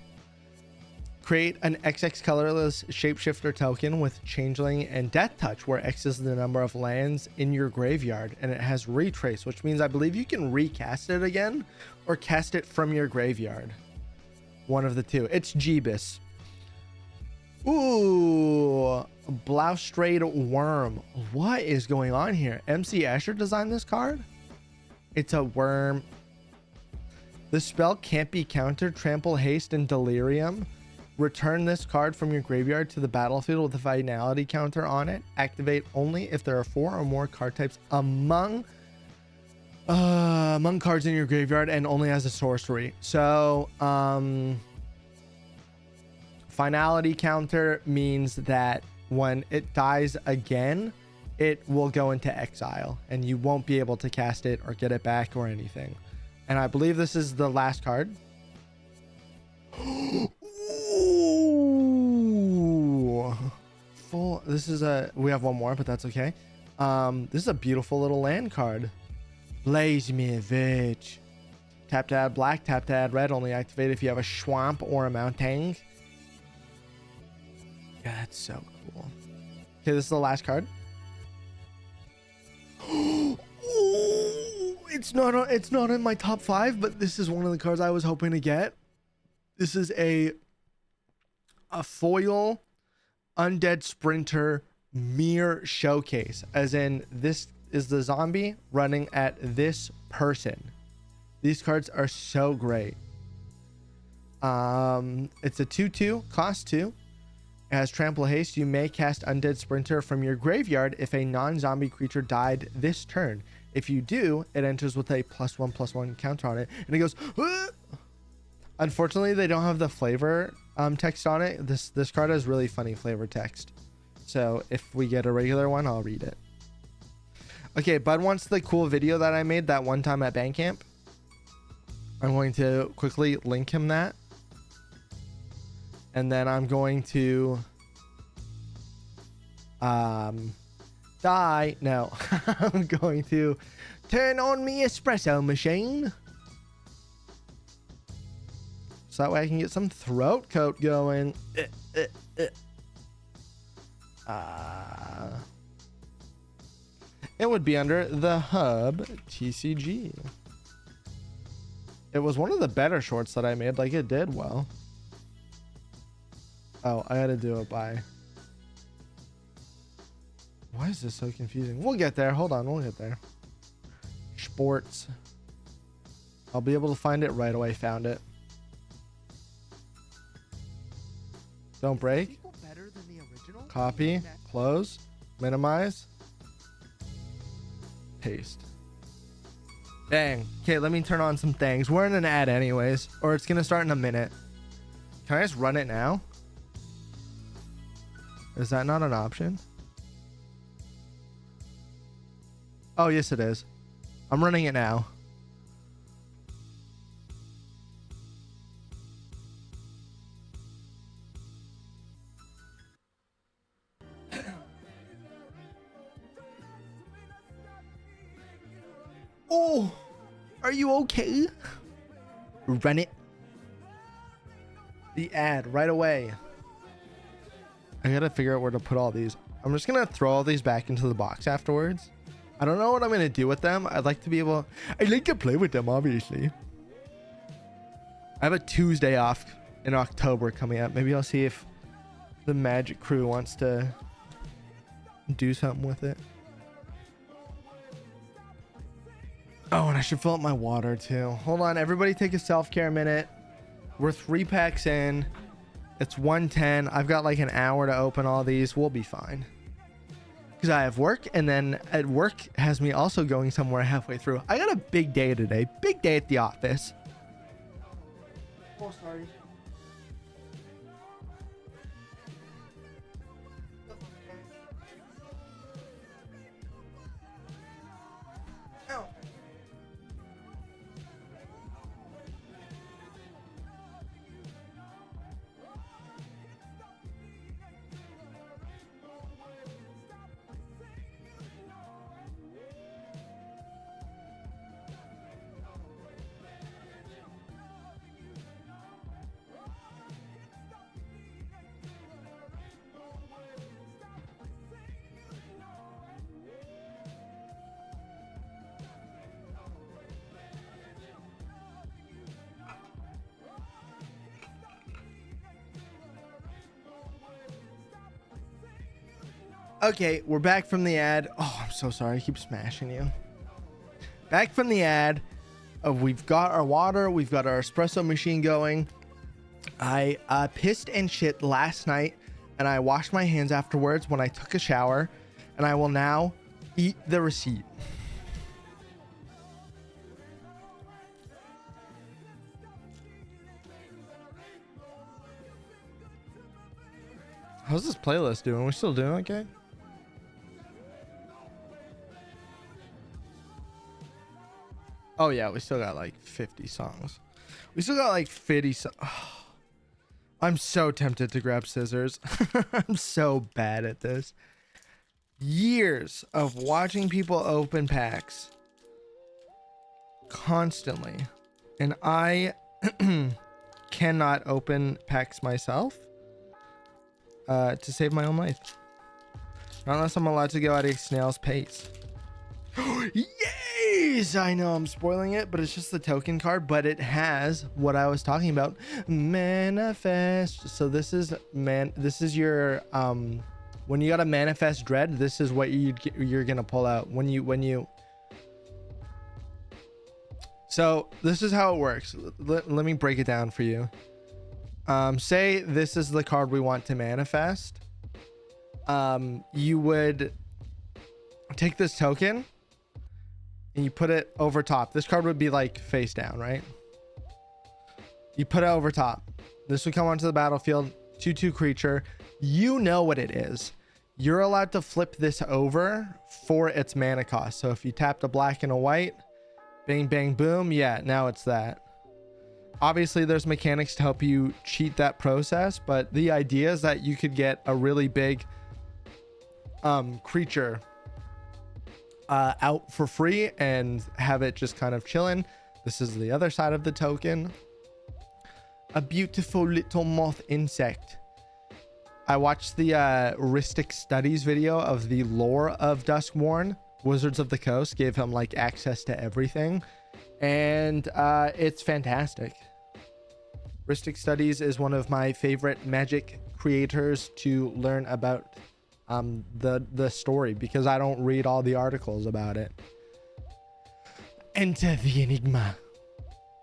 Create an XX colorless shapeshifter token with changeling and death touch, where X is the number of lands in your graveyard, and it has retrace, which means I believe you can recast it again or cast it from your graveyard. One of the two. It's Jeebus. Ooh, Bloustrade Worm. What is going on here? MC Escher designed this card? It's a worm. The spell can't be countered. Trample, Haste, and Delirium. Return this card from your graveyard to the battlefield with a finality counter on it. Activate only if there are 4 or more card types among cards in your graveyard and only as a sorcery. So, finality counter means that when it dies again, it will go into exile and you won't be able to cast it or get it back or anything. And I believe this is the last card. Ooh. Full. This is we have one more, but that's okay. This is a beautiful little land card. Blaze me a bitch. Tap to add black, tap to add red. Only activate if you have a swamp or a mountain. Yeah, that's so cool. Okay, this is the last card. It's not in my top 5, but this is one of the cards I was hoping to get. This is a foil undead sprinter mirror showcase, as in this is the zombie running at this person. These cards are so great. It's a 2/2, cost 2. It has trample haste. You may cast undead sprinter from your graveyard if a non-zombie creature died this turn. If you do, it enters with a +1/+1 counter on it, and it goes. Ah! Unfortunately, they don't have the flavor text on it. This card has really funny flavor text. So if we get a regular one, I'll read it. Okay, Bud wants the cool video that I made that one time at band camp. I'm going to quickly link him that. And then I'm going to I'm going to turn on me espresso machine. So that way I can get some throat coat going. It would be under the hub TCG. It was one of the better shorts that I made. Like, it did well. Oh, I had to do it by. Why is this so confusing? We'll get there. Hold on. We'll get there. Sports. I'll be able to find it right away. Found it. Don't break. Copy. Close. Minimize. Paste. Dang. Okay, let me turn on some things. We're in an ad anyways, or it's going to start in a minute. Can I just run it now? Is that not an option? Oh, yes, it is. I'm running it now. Oh, are you okay? Run it. The ad right away. I gotta figure out where to put all these. I'm just gonna throw all these back into the box afterwards. I don't know what I'm gonna do with them. I'd like to be able. I'd like to play with them, obviously. I have a Tuesday off in October coming up. Maybe I'll see if the Magic crew wants to do something with it. Oh, and I should fill up my water too. Hold on, everybody take a self-care minute. We're 3 packs in. It's 1:10. I've got like an hour to open all these. We'll be fine. Because I have work, and then at work has me also going somewhere halfway through. I got a big day today. Big day at the office. Oh, sorry. Ow. Okay, we're back from the ad. Oh, I'm so sorry. I keep smashing you. Back from the ad. We've got our water. We've got our espresso machine going. I pissed and shit last night, and I washed my hands afterwards when I took a shower, and I will now eat the receipt. How's this playlist doing? We still doing okay? Oh yeah, we still got like 50 songs. We still got like 50 songs. Oh, I'm so tempted to grab scissors. I'm so bad at this. Years of watching people open packs constantly, and I cannot open packs myself to save my own life. Not unless I'm allowed to go at a snail's pace. Yes! I know I'm spoiling it, but it's just the token card, but it has what I was talking about. Manifest. So this is your when you got a manifest dread, this is what you're gonna pull out when you so this is how it works. Let me break it down for you. Say this is the card we want to manifest. You would take this token and you put it over top. This card would be like face down, right? You put it over top. This would come onto the battlefield. 2/2 creature. You know what it is. You're allowed to flip this over for its mana cost. So if you tapped a black and a white, bang, bang, boom. Yeah, now it's that. Obviously, there's mechanics to help you cheat that process, but the idea is that you could get a really big creature out for free and have it just kind of chilling. This is the other side of the token. A beautiful little moth insect. I watched the Ristic Studies video of the lore of Duskmourn. Wizards of the Coast gave him like access to everything, and it's fantastic. Ristic Studies is one of my favorite magic creators to learn about the story, because I don't read all the articles about it. Enter the enigma.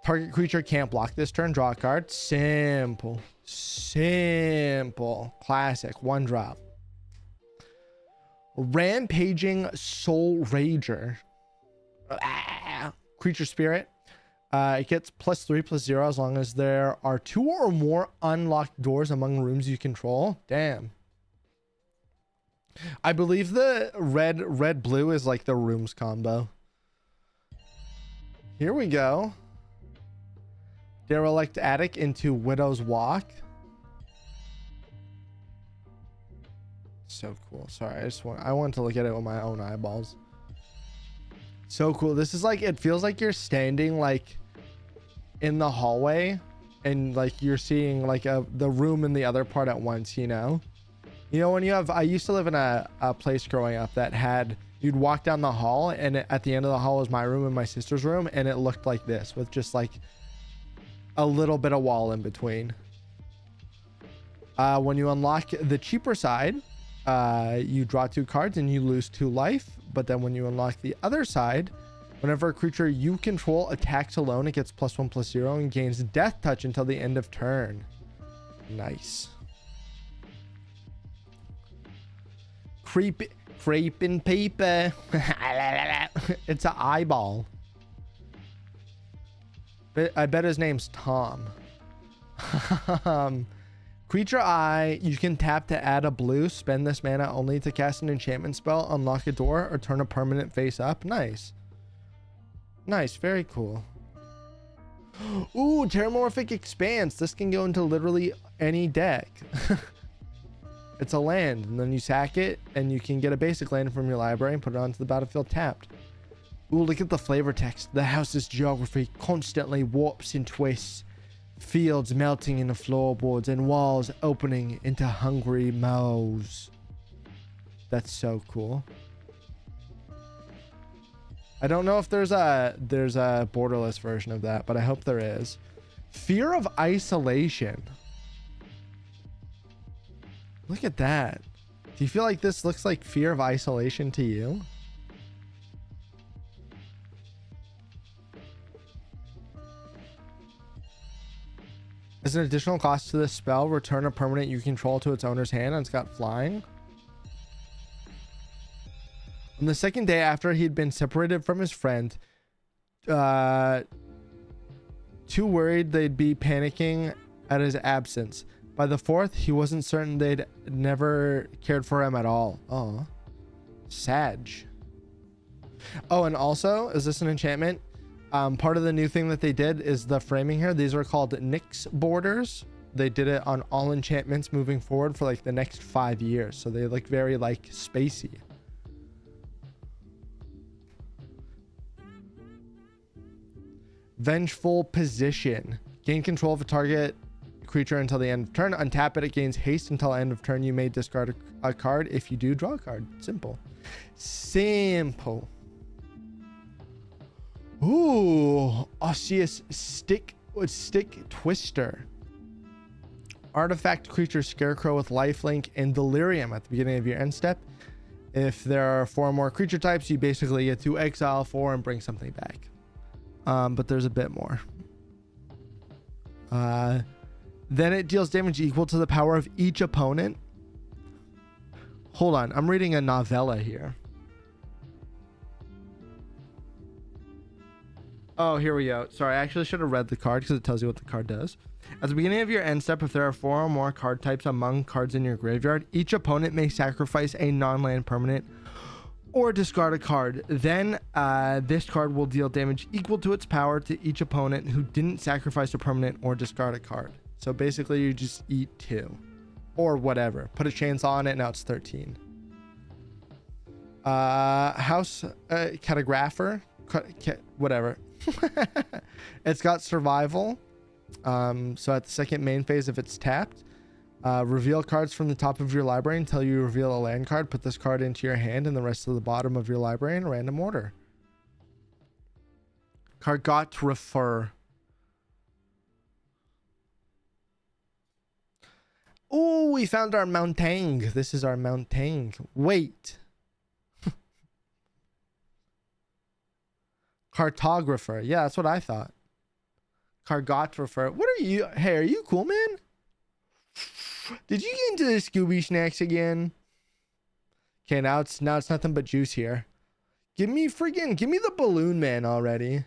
Target creature can't block this turn. Draw a card. Simple. Classic. 1 drop. Rampaging Soul Rager. Creature spirit. It gets +3/+0 as long as there are 2 or more unlocked doors among rooms you control. Damn. I believe the red blue is like the rooms combo. Here we go. Derelict Attic into Widow's Walk. So cool. Sorry, I want to look at it with my own eyeballs. So cool. This is like, it feels like you're standing like in the hallway and like you're seeing like the room in the other part at once, you know? You know, when you have, I used to live in a place growing up that had, you'd walk down the hall and at the end of the hall was my room and my sister's room, and it looked like this with just like a little bit of wall in between. When you unlock the cheaper side, you draw 2 cards and you lose 2 life. But then when you unlock the other side, whenever a creature you control attacks alone, it gets +1/+0 and gains death touch until the end of turn. Nice. Creeping paper. It's an eyeball. I bet his name's Tom. Creature eye, you can tap to add a blue. Spend this mana only to cast an enchantment spell, unlock a door, or turn a permanent face up. Nice. Nice, very cool. Ooh, Terramorphic Expanse. This can go into literally any deck. It's a land, and then you sack it, and you can get a basic land from your library and put it onto the battlefield tapped. Ooh, look at the flavor text. The house's geography constantly warps and twists. Fields melting into floorboards and walls opening into hungry mouths. That's so cool. I don't know if there's a borderless version of that, but I hope there is. Fear of isolation. Look at that. Do you feel like this looks like Fear of Isolation to you? As an additional cost to this spell, return a permanent you control to its owner's hand, and it's got flying. On the second day after he'd been separated from his friend, too worried they'd be panicking at his absence. By the fourth, he wasn't certain they'd never cared for him at all. Oh, Sag. Oh, and also, is this an enchantment? Part of the new thing that they did is the framing here. These are called Nyx borders. They did it on all enchantments moving forward for like the next 5 years. So they look very like spacey. Vengeful Position. Gain control of a target creature until the end of turn. Untap it. It gains haste until end of turn. You may discard a card. If you do, draw a card. Simple. Simple. Ooh, Osseous Stick Twister. Artifact creature Scarecrow with Lifelink and Delirium at the beginning of your end step. If there are 4 more creature types, you basically get to exile 4 and bring something back. But there's a bit more. Then it deals damage equal to the power of each opponent. Hold on, I'm reading a novella here. Oh, here we go. Sorry, I actually should have read the card because it tells you what the card does. At the beginning of your end step, if there are 4 or more card types among cards in your graveyard, each opponent may sacrifice a non-land permanent or discard a card. Then this card will deal damage equal to its power to each opponent who didn't sacrifice a permanent or discard a card. So basically you just eat 2 or whatever. Put a chainsaw on it, now it's 13. House Cartographer, whatever. It's got survival. So at the second main phase, if it's tapped, reveal cards from the top of your library until you reveal a land card. Put this card into your hand and the rest of the bottom of your library in a random order. Cartographer. Oh, we found our mountain. This is our mountain. Wait. Cartographer. Yeah, that's what I thought. Cartographer. What are you? Hey, are you cool, man? Did you get into the Scooby Snacks again? Okay, now it's nothing but juice here. Give me the Balloon Man already.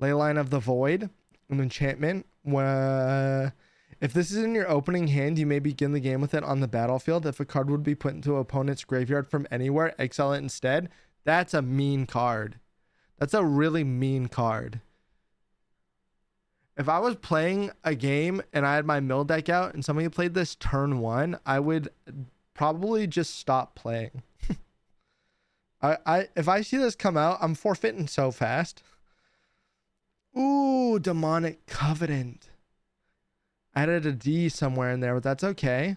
Leyline of the Void, an enchantment. If this is in your opening hand, you may begin the game with it on the battlefield. If a card would be put into an opponent's graveyard from anywhere, exile it instead. That's a mean card. That's a really mean card. If I was playing a game and I had my mill deck out and somebody played this turn 1, I would probably just stop playing. If I see this come out, I'm forfeiting so fast. Ooh, Demonic Covenant. I added a D somewhere in there, but that's okay.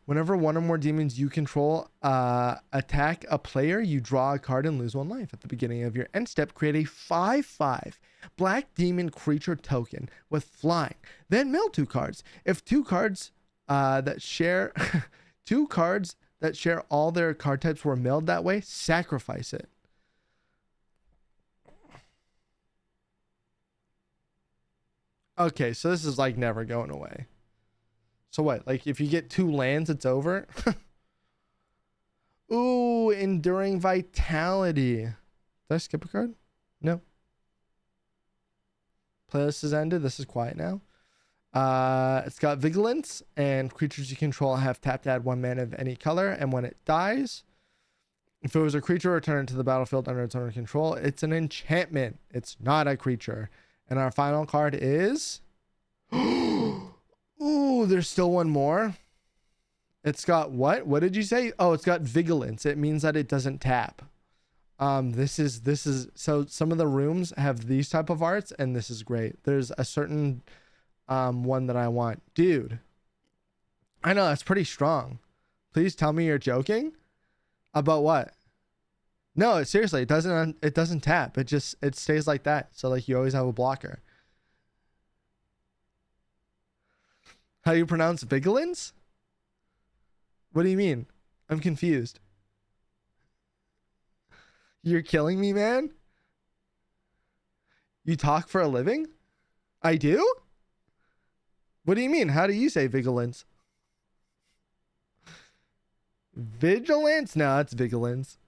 Whenever one or more demons you control attack a player, you draw a card and lose 1 life. At the beginning of your end step, create a 5/5 black demon creature token with flying. Then mill 2 cards. If 2 cards that share 2 cards that share all their card types were milled that way, sacrifice it. Okay, so this is like never going away. So what? Like if you get 2 lands, it's over? Ooh, Enduring Vitality. Did I skip a card? No. Playlist is ended. This is quiet now. It's got Vigilance, and creatures you control have tapped to add 1 mana of any color, and when it dies, if it was a creature, return it to the battlefield under its owner control. It's an enchantment. It's not a creature. And our final card is... Ooh, there's still 1 more. It's got what? What did you say? Oh, it's got Vigilance. It means that it doesn't tap. This is so some of the rooms have these type of arts, and this is great. There's a certain one that I want. Dude, I know that's pretty strong. Please tell me you're joking. About what? No, seriously, it doesn't tap. It stays like that. So like you always have a blocker. How you pronounce vigilance? What do you mean? I'm confused. You're killing me, man. You talk for a living? I do? What do you mean? How do you say vigilance? Vigilance? No, it's vigilance.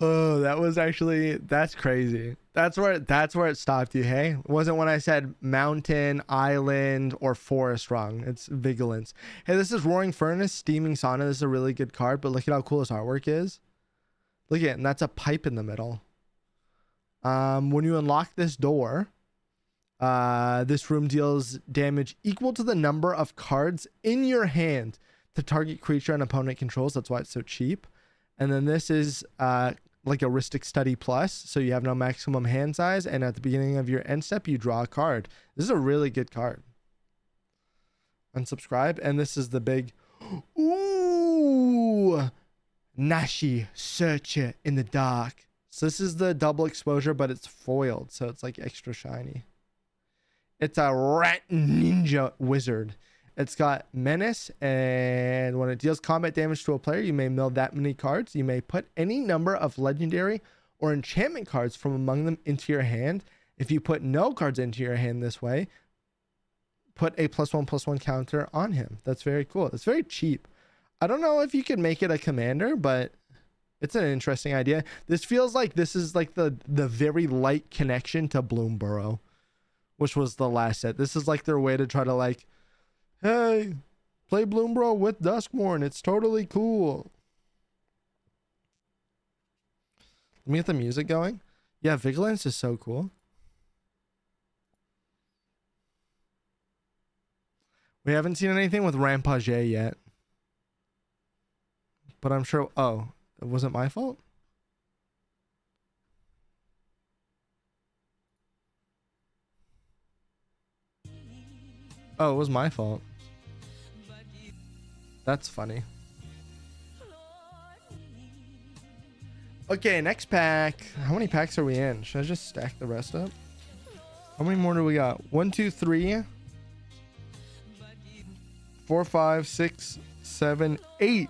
Oh, that was actually, that's crazy. That's where it stopped you, hey? It wasn't when I said mountain, island, or forest wrong. It's vigilance. Hey, this is Roaring Furnace, Steaming Sauna. This is a really good card, but look at how cool this artwork is. Look at it, and that's a pipe in the middle. When you unlock this door, this room deals damage equal to the number of cards in your hand to target creature an opponent controls. That's why it's so cheap. And then this is like a Ristic Study Plus, so you have no maximum hand size, and at the beginning of your end step, you draw a card. This is a really good card. Unsubscribe, and this is the big, ooh, Nashi Searcher in the dark. So this is the double exposure, but it's foiled, so it's like extra shiny. It's a rat ninja wizard. It's got menace, and when it deals combat damage to a player, you may mill that many cards. You may put any number of legendary or enchantment cards from among them into your hand. If you put no cards into your hand this way, put a +1/+1 counter on him. That's very cool. It's very cheap. I don't know if you could make it a commander, but it's an interesting idea. This feels like this is like the very light connection to Bloomborough, which was the last set. This is like their way to try to like, hey, play Bloomborough with Duskmourn. It's totally cool. Let me get the music going. Yeah, Vigilance is so cool. We haven't seen anything with Rampage yet. But I'm sure... Oh, was it my fault? Oh, it was my fault. That's funny. Okay, next pack. How many packs are we in? Should I just stack the rest up? How many more do we got? 1, 2, 3, 4, 5, 6, 7, 8.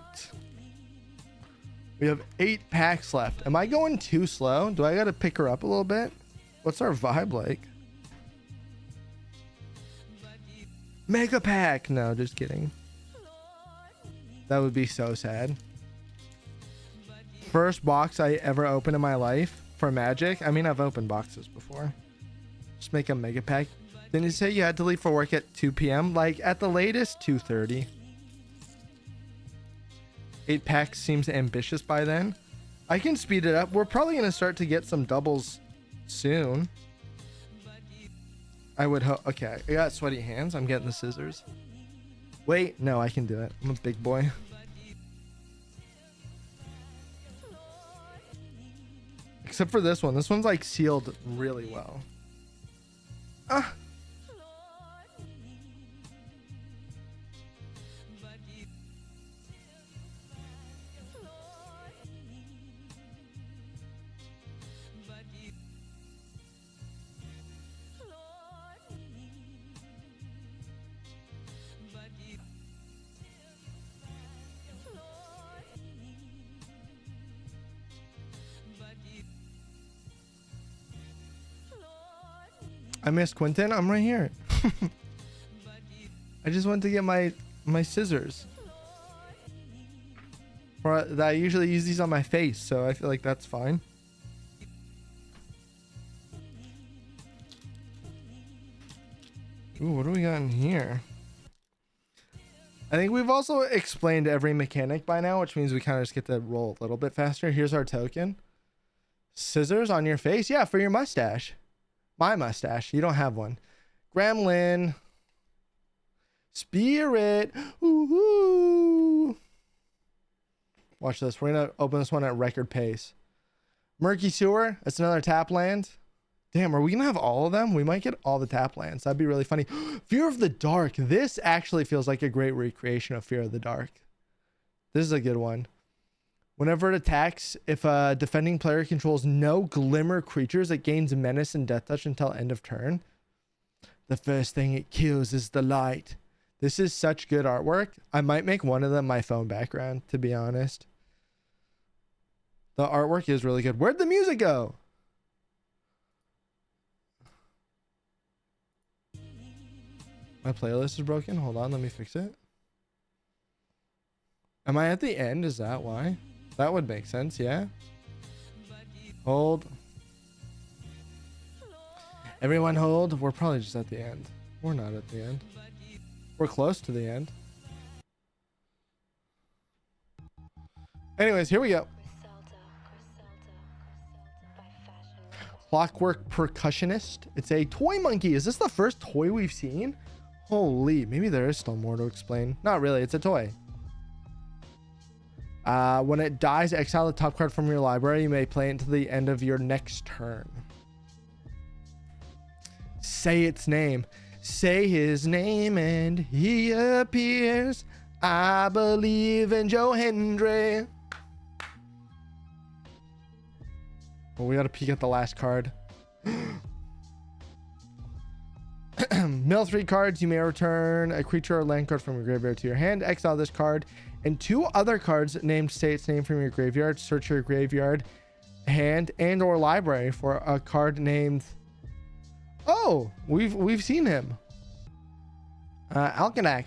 We have 8 packs left. Am I going too slow? Do I gotta pick her up a little bit? What's our vibe like? Mega pack! No, just kidding. That would be so sad. First box I ever opened in my life for Magic. I mean, I've opened boxes before. Just make a mega pack. Didn't you say you had to leave for work at 2 p.m.? Like, at the latest, 2:30. 8 packs seems ambitious by then. I can speed it up. We're probably going to start to get some doubles soon. I would hope. Okay, I got sweaty hands. I'm getting the scissors. Wait, no, I can do it. I'm a big boy. Except for this one. This one's like sealed really well. Ah. I missed Quentin. I'm right here. I just went to get my scissors. I usually use these on my face, so I feel like that's fine. Ooh, what do we got in here? I think we've also explained every mechanic by now, which means we kind of just get to roll a little bit faster. Here's our token. Scissors on your face? Yeah, for your mustache. My mustache. You don't have one. Gremlin. Spirit. Ooh. Watch this. We're going to open this one at record pace. Murky Sewer. That's another tap land. Damn, are we going to have all of them? We might get all the tap lands. That'd be really funny. Fear of the Dark. This actually feels like a great recreation of Fear of the Dark. This is a good one. Whenever it attacks, if a defending player controls no glimmer creatures, it gains menace and death touch until end of turn. The first thing it kills is the light. This is such good artwork. I might make one of them my phone background, to be honest. The artwork is really good. Where'd the music go? My playlist is broken. Hold on, let me fix it. Am I at the end? Is that why? That would make sense, yeah. Hold. Everyone hold. We're probably just at the end. We're not at the end. We're close to the end. Anyways, here we go. Clockwork Percussionist. It's a toy monkey. Is this the first toy we've seen? Holy, maybe there is still more to explain. Not really, it's a toy. When it dies, exile the top card from your library. You may play it until the end of your next turn. Say its name. Say his name and he appears. I believe in Joe Hendry. Well, we gotta peek at the last card. Mill 3 cards. You may return a creature or land card from your graveyard to your hand. Exile this card and 2 other cards named say its name from your graveyard. Search your graveyard, hand, and or library for a card named... Oh, we've seen him. Alkanac,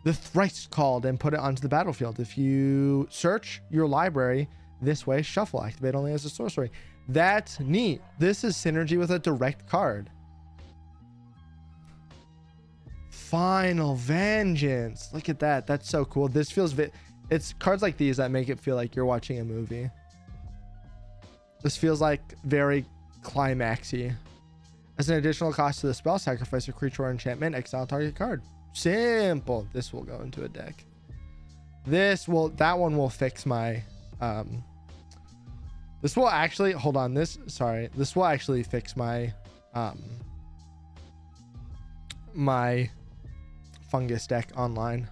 the thrice called, and put it onto the battlefield. If you search your library this way, shuffle. Activate only as a sorcery. That's neat. This is synergy with a direct card. Final Vengeance. Look at that. That's so cool. This feels... It's cards like these that make it feel like you're watching a movie. This feels like very climaxy. As an additional cost to the spell, sacrifice a creature or enchantment, exile target card. Simple. This will go into a deck. That one will fix my... This will actually... Hold on. This will actually fix my... my fungus deck online.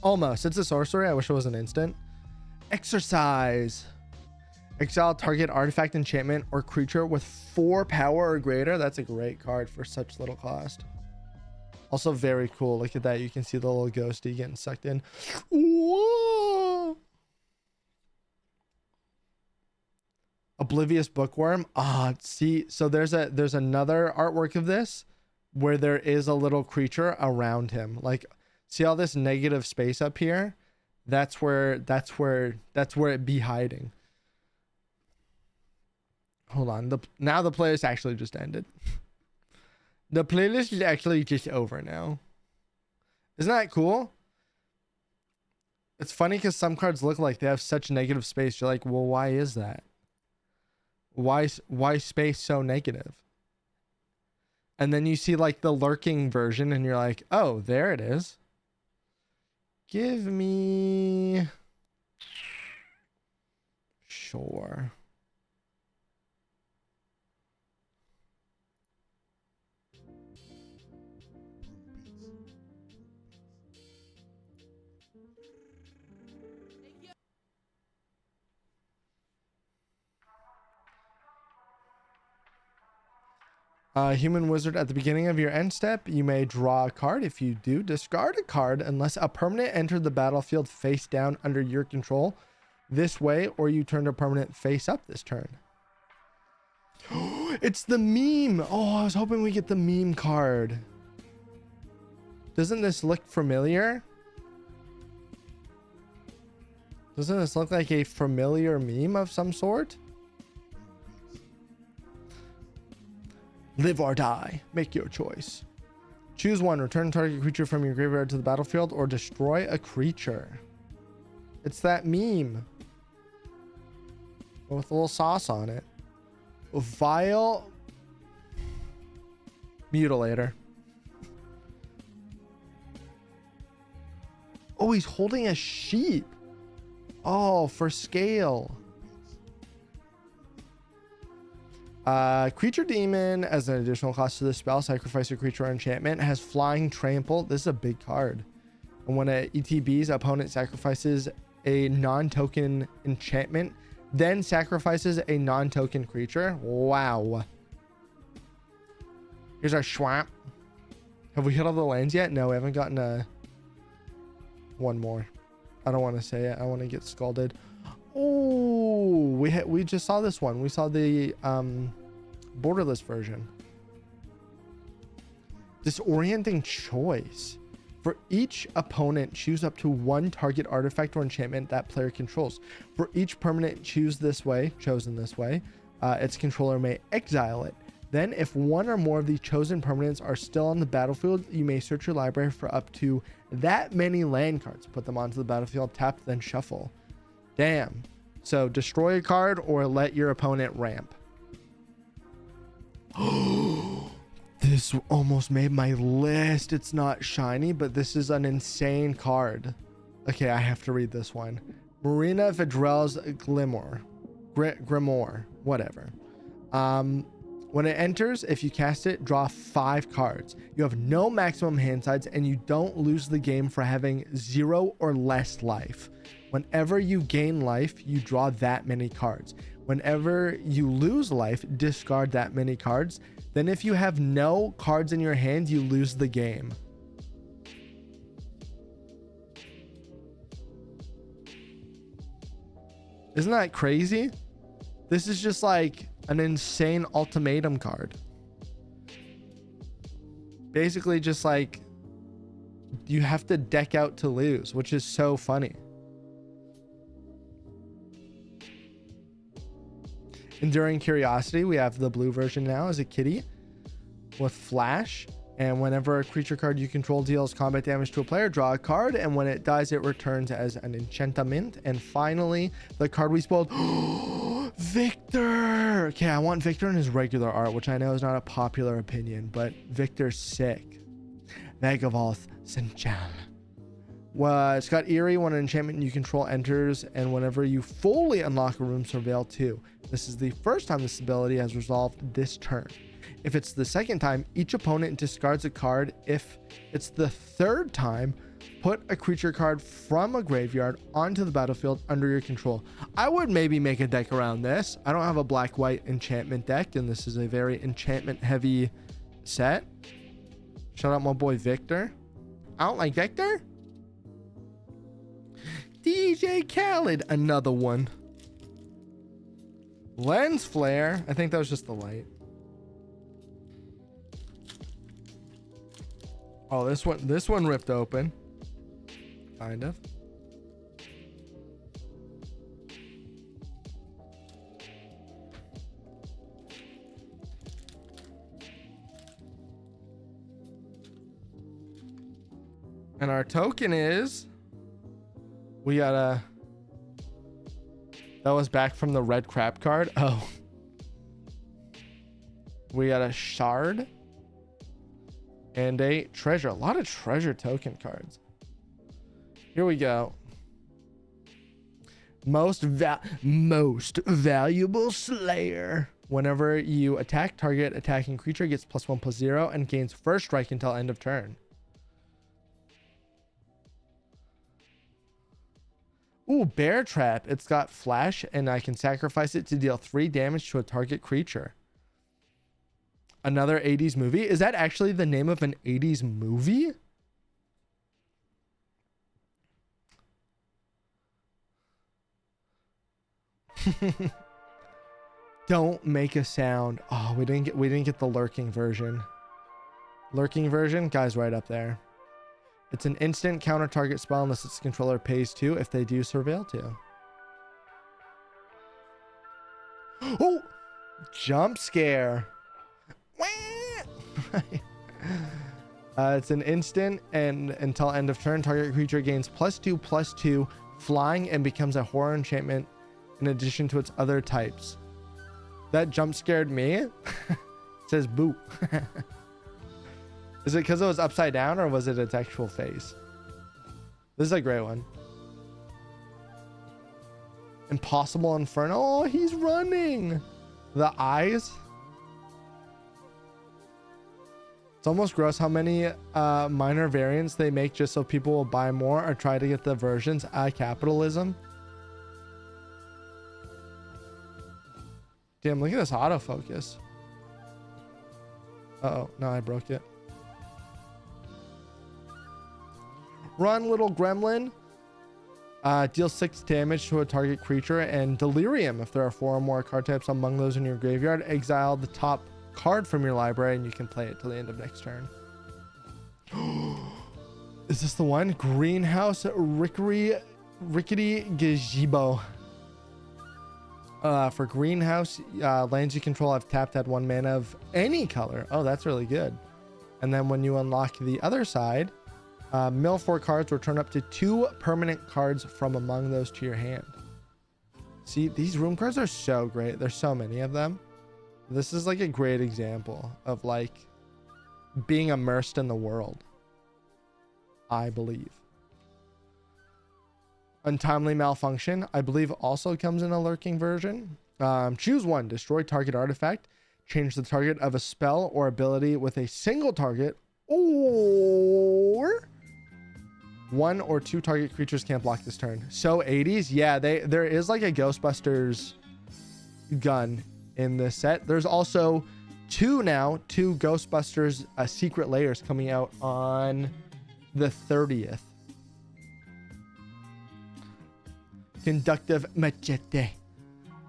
Almost. It's a sorcery. I wish it was an instant. Exercise. Exile target artifact, enchantment, or creature with 4 power or greater. That's a great card for such little cost. Also very cool. Look at that. You can see the little ghosty getting sucked in. Whoa! Oblivious Bookworm. See, so there's another artwork of this where there is a little creature around him. Like, see all this negative space up here? That's where it be hiding. Hold on. Now the playlist actually just ended. The playlist is actually just over now. Isn't that cool? It's funny because some cards look like they have such negative space. You're like, well, why is that? Why space so negative? And then you see like the lurking version and you're like, oh, there it is. Give me... Sure. Human Wizard. At the beginning of your end step, you may draw a card. If you do, discard a card unless a permanent entered the battlefield face down under your control this way, or you turned a permanent face up this turn. It's the meme. Oh, I was hoping we get the meme card. Doesn't this look familiar? Doesn't this look like a familiar meme of some sort? Live or die. Make your choice. Choose one. Return target creature from your graveyard to the battlefield or destroy a creature. It's that meme. With a little sauce on it. Vile Mutilator. Oh, he's holding a sheep. Oh, for scale. Creature demon. As an additional cost to the spell, sacrifice a creature or enchantment. Has flying trample. This is a big card. And when it ETBs, opponent sacrifices a non-token enchantment, then sacrifices a non-token creature. Wow. Here's our Schwamp. Have we hit all the lands yet? No, we haven't gotten one more. I don't want to say it. I want to get scalded. Oh, we just saw this one. We saw the borderless version. Disorienting choice. For each opponent, choose up to one target artifact or enchantment that player controls. For each permanent chosen this way, its controller may exile it. Then, if one or more of the chosen permanents are still on the battlefield, you may search your library for up to that many land cards. Put them onto the battlefield, tap, then shuffle. Damn. So, destroy a card or let your opponent ramp. This almost made my list. It's not shiny, but this is an insane card. Okay, I have to read this one. Marina Vidrell's Grimoire. Whatever. When it enters, if you cast it, draw 5 cards. You have no maximum hand size, and you don't lose the game for having 0 or less life. Whenever you gain life, you draw that many cards. Whenever you lose life, discard that many cards. Then if you have no cards in your hand, you lose the game. Isn't that crazy? This is just like an insane ultimatum card. Basically just like you have to deck out to lose, which is so funny. Enduring Curiosity, we have the blue version now as a kitty with flash, and whenever a creature card you control deals combat damage to a player, draw a card, and when it dies it returns as an enchantment. And finally, the card we spoiled, Victor. Okay, I want Victor in his regular art, which I know is not a popular opinion, but Victor's sick. Vagavoth Sinchal. Well, it's got Eerie when an enchantment you control enters, and whenever you fully unlock a room, surveil 2. This is the first time this ability has resolved this turn. If it's the second time, each opponent discards a card. If it's the third time, put a creature card from a graveyard onto the battlefield under your control. I would maybe make a deck around this. I don't have a black-white enchantment deck, and this is a very enchantment-heavy set. Shout out my boy Victor. I don't like Victor. DJ Khaled, another one. Lens flare. I think that was just the light. Oh, this one ripped open. Kind of. And our token is, we got a, that was back from the red crap card. Oh, we got a shard and a treasure. A lot of treasure token cards. Here we go. Most valuable slayer. Whenever you attack, target attacking creature gets +1/+0 and gains first strike until end of turn. Ooh, bear trap. It's got flash, and I can sacrifice it to deal 3 damage to a target creature. Another 80s movie. Is that actually the name of an 80s movie? Don't make a sound. Oh, we didn't get the lurking version. Lurking version, guys, right up there. It's an instant counter target spell unless its controller pays 2. If they do, surveil 2. Oh, jump scare. It's an instant, and until end of turn, target creature gains +2/+2 flying and becomes a horror enchantment in addition to its other types. That jump scared me. It says boo. Is it because it was upside down, or was it its actual face? This is a great one. Impossible Inferno. Oh, he's running. The eyes. It's almost gross how many minor variants they make just so people will buy more or try to get the versions. Capitalism. Damn, look at this autofocus. Uh-oh, no, I broke it. Run, little gremlin. Deal 6 damage to a target creature, and delirium if there are 4 or more card types among those in your graveyard. Exile the top card from your library and you can play it till the end of next turn. Is this the one? Greenhouse Rickety Gazebo. For greenhouse, lands you control have tapped at 1 mana of any color. Oh, that's really good. And then when you unlock the other side, mill 4 cards, return up to 2 permanent cards from among those to your hand. See, these room cards are so great. There's so many of them. This is like a great example of like being immersed in the world, I believe. Untimely Malfunction, I believe, also comes in a lurking version. Choose 1. Destroy target artifact. Change the target of a spell or ability with a single target, or 1 or 2 target creatures can't block this turn. So 80s, yeah, there is like a Ghostbusters gun in this set. There's also 2 Ghostbusters secret layers coming out on the 30th. Conductive Machete.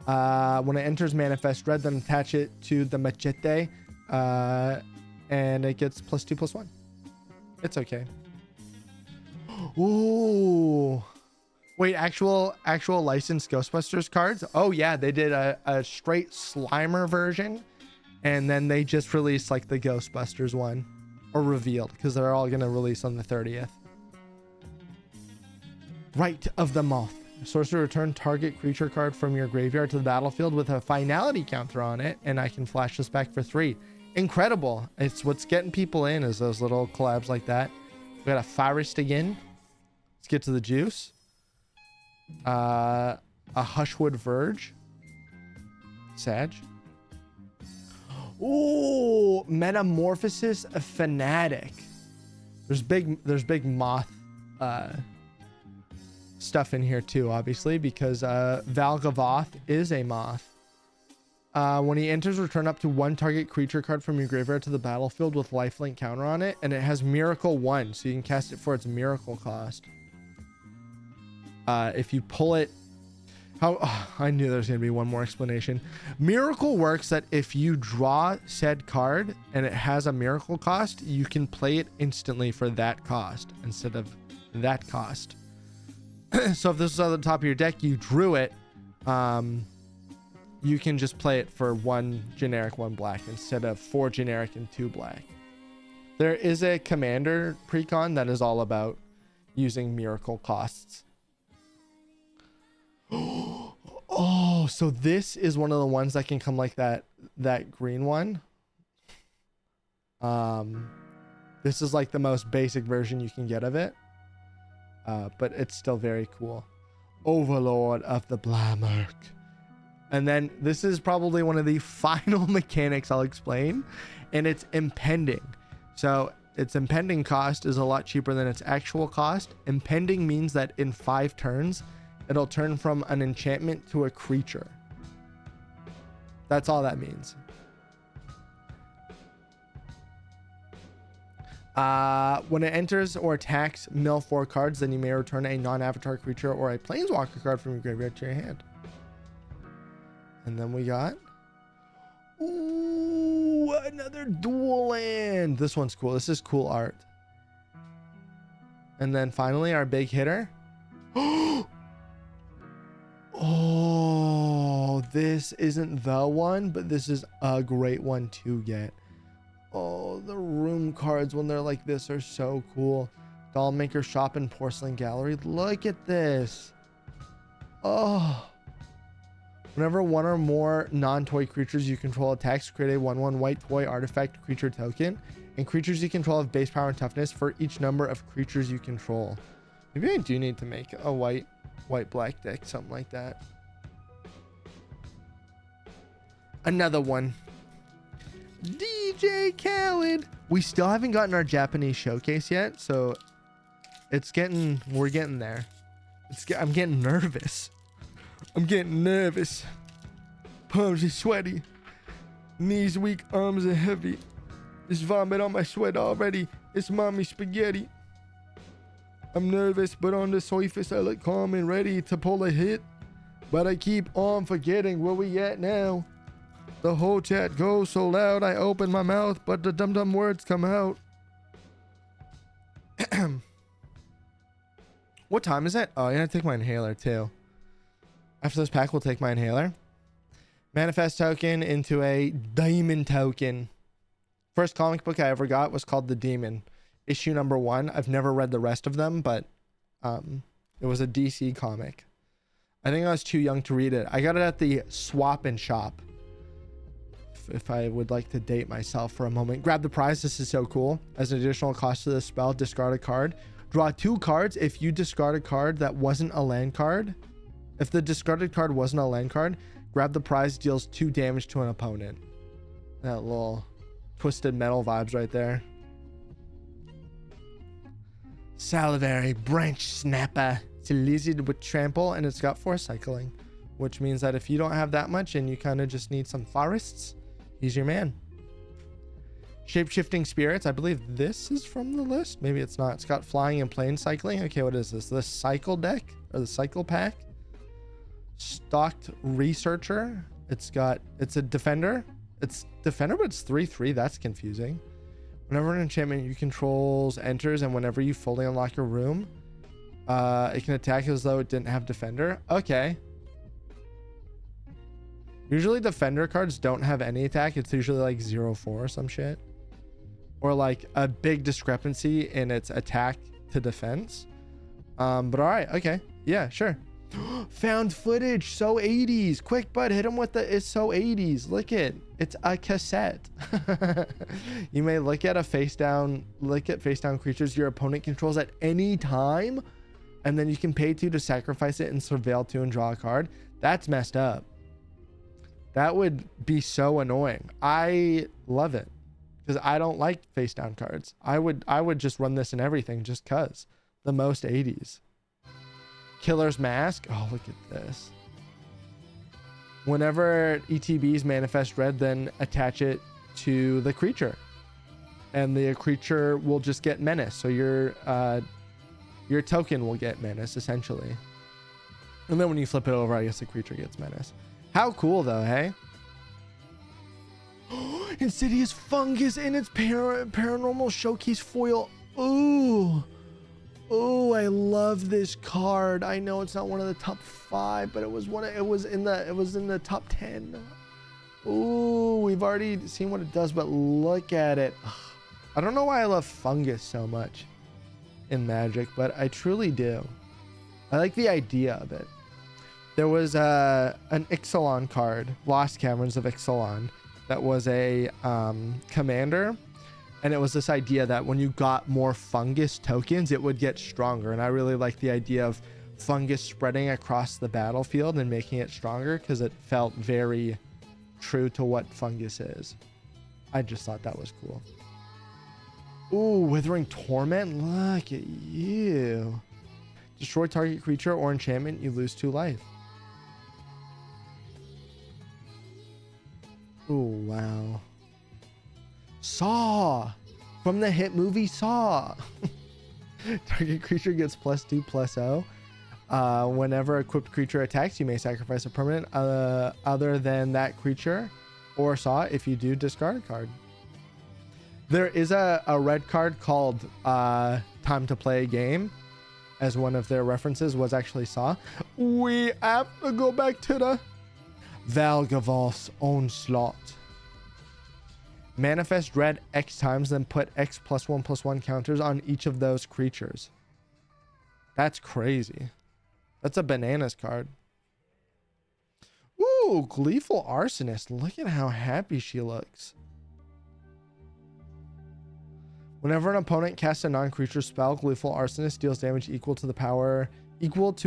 When it enters Manifest Red, then attach it to the Machete, and it gets +2/+1. It's okay. Ooh. Wait, actual licensed Ghostbusters cards? Oh yeah, they did a straight Slimer version, and then they just released like the Ghostbusters one, or revealed, because they're all gonna release on the 30th. Rite of the Moth. Sorcerer, return target creature card from your graveyard to the battlefield with a finality counter on it, and I can flash this back for 3. Incredible. It's what's getting people in, is those little collabs like that. We got a Forest again. Let's get to the juice. A Hushwood Verge. Sag. Ooh, Metamorphosis Fanatic. There's big moth stuff in here too, obviously, because Valgavoth is a moth. When he enters, return up to 1 target creature card from your graveyard to the battlefield with lifelink counter on it, and it has Miracle 1, so you can cast it for its miracle cost. If you pull it, I knew there was going to be one more explanation. Miracle works that if you draw said card and it has a miracle cost, you can play it instantly for that cost instead of that cost. So if this is on the top of your deck, you drew it, you can just play it for 1 generic, 1 black instead of 4 generic and 2 black. There is a commander precon that is all about using miracle costs. Oh, so this is one of the ones that can come like that green one. This is like the most basic version you can get of it. But it's still very cool. Overlord of the Blamurk. And then this is probably one of the final mechanics I'll explain, and it's impending. So its impending cost is a lot cheaper than its actual cost. Impending means that in 5 turns, it'll turn from an enchantment to a creature. That's all that means. When it enters or attacks, mill 4 cards, then you may return a non-avatar creature or a planeswalker card from your graveyard to your hand. And then we got, ooh, another dual land. This one's cool. This is cool art. And then finally, our big hitter. Oh, this isn't the one, but this is a great one to get. Oh, the room cards when they're like this are so cool. Dollmaker Shop and Porcelain Gallery. Look at this. Oh. Whenever 1 or more non-toy creatures you control attacks, create a 1/1 white toy artifact creature token. And creatures you control have base power and toughness for each number of creatures you control. Maybe I do need to make a white black deck, something like that. Another one. DJ Khaled. We still haven't gotten our Japanese showcase yet, so we're getting there. I'm getting nervous. Palms are sweaty. Knees weak, arms are heavy. There's vomit on my sweat already. It's mommy spaghetti. I'm nervous, but on the surface I look calm and ready to pull a hit. But I keep on forgetting where we at now. The whole chat goes so loud I open my mouth, but the dumb words come out. What time is it? Oh, I gotta take my inhaler too. After this pack, we'll take my inhaler. Manifest token into a diamond token. First comic book I ever got was called The Demon. Issue number 1. I've never read the rest of them, but it was a DC comic. I think I was too young to read it. I got it at the Swap and Shop. If I would like to date myself for a moment. Grab the prize. This is so cool. As an additional cost to the spell, discard a card. Draw 2 cards if you discard a card that wasn't a land card. If the discarded card wasn't a land card, grab the prize, deals 2 damage to an opponent. That little Twisted Metal vibes right there. Salivary Branch Snapper. It's a lizard with trample and it's got force cycling, which means that if you don't have that much and you kind of just need some forests, he's your man. Shape-shifting spirits. I believe this is from the list. Maybe it's not. It's got flying and plane cycling. Okay, what is this? The cycle deck or the cycle pack? Stocked researcher. It's a defender. It's defender, but it's 3/3. That's confusing. Whenever an enchantment you controls enters and whenever you fully unlock your room, it can attack as though it didn't have defender. Okay. Usually defender cards don't have any attack. It's usually like 0/4 or some shit. Or like a big discrepancy in its attack to defense. But all right. Okay. Yeah, sure. Found footage. So 80s. Quick, bud. Hit him with the it's so 80s. Look it. It's a cassette. You may look at face down creatures your opponent controls at any time. And then you can pay 2 to sacrifice it and surveil 2 and draw a card. That's messed up. That would be so annoying. I love it. Because I don't like face down cards. I would just run this in everything just cause. The most 80s. Killer's Mask. Oh, look at this. Whenever ETBs manifest red, then attach it to the creature. And the creature will just get menace. So your token will get menace, essentially. And then when you flip it over, I guess the creature gets menace. How cool, though, hey? Insidious Fungus in its paranormal showcase foil. Ooh. Oh, I love this card. I know it's not one of the top 5, but it was in the top 10. Ooh, we've already seen what it does, but look at it. I don't know why I love fungus so much in Magic, but I truly do. I like the idea of it. There was an Ixalan card, Lost Caverns of Ixalan, that was a commander, and it was this idea that when you got more fungus tokens, it would get stronger. And I really like the idea of fungus spreading across the battlefield and making it stronger because it felt very true to what fungus is. I just thought that was cool. Ooh, Withering Torment. Look at you. Destroy target creature or enchantment, you lose 2 life. Oh, wow. Saw from the hit movie Saw. Target creature gets +2/+0. Whenever equipped creature attacks, you may sacrifice a permanent other than that creature or Saw. If you do, discard a card. There is a red card called Time to Play a Game, as one of their references was actually Saw. We have to go back to the Valgavol's Onslaught. Manifest red X times, then put X +1/+1 counters on each of those creatures. That's crazy. That's a bananas card. Ooh, Gleeful Arsonist. Look at how happy she looks. Whenever an opponent casts a non-creature spell, Gleeful Arsonist deals damage equal to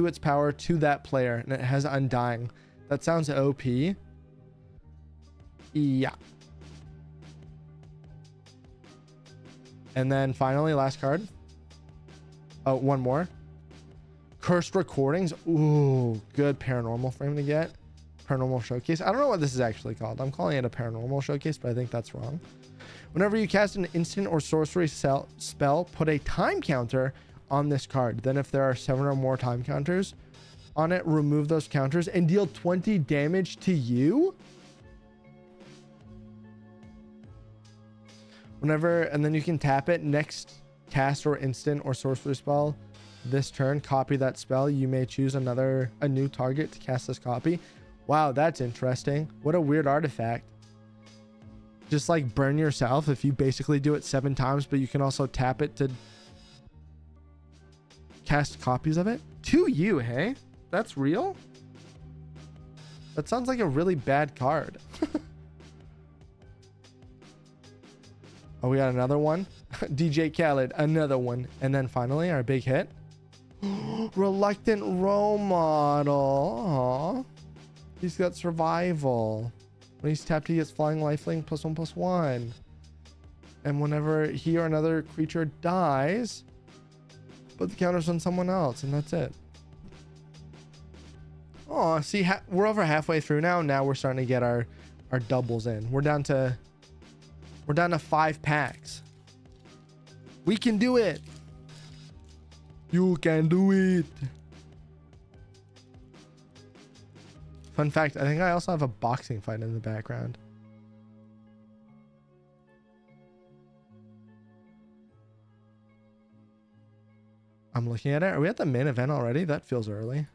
its power to that player, and it has Undying. That sounds OP. Yeah. And then finally, last card. Oh, one more. Cursed Recordings. Ooh, good paranormal frame to get. Paranormal Showcase. I don't know what this is actually called. I'm calling it a Paranormal Showcase, but I think that's wrong. Whenever you cast an instant or sorcery spell, put a time counter on this card. Then if there are 7 or more time counters on it, remove those counters and deal 20 damage to you. Whenever, and then you can tap it next cast or instant or sorcery spell this turn, copy that spell. You may choose a new target to cast this copy. Wow, that's interesting. What a weird artifact. Just like burn yourself if you basically do it 7 times, but you can also tap it to cast copies of it to you. Hey, that's real. That sounds like a really bad card. Oh, we got another one. DJ Khaled, another one. And then finally our big hit. Reluctant Role Model. Aww. He's got survival. When he's tapped, he gets flying lifelink +1/+1. And whenever he or another creature dies, put the counters on someone else, and that's it. Oh, see, we're over halfway through now. Now we're starting to get our doubles in. We're down to 5 packs. We can do it. You can do it. Fun fact, I think I also have a boxing fight in the background. I'm looking at it. Are we at the main event already? That feels early.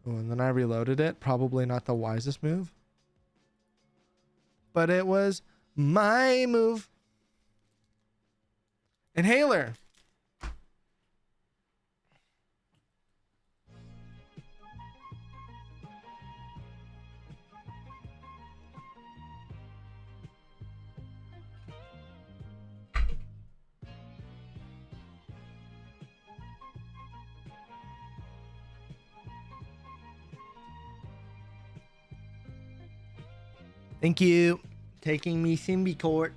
Oh, and then I reloaded it. Probably not the wisest move. But it was my move. Inhaler. Thank you. Taking me Simbi Court.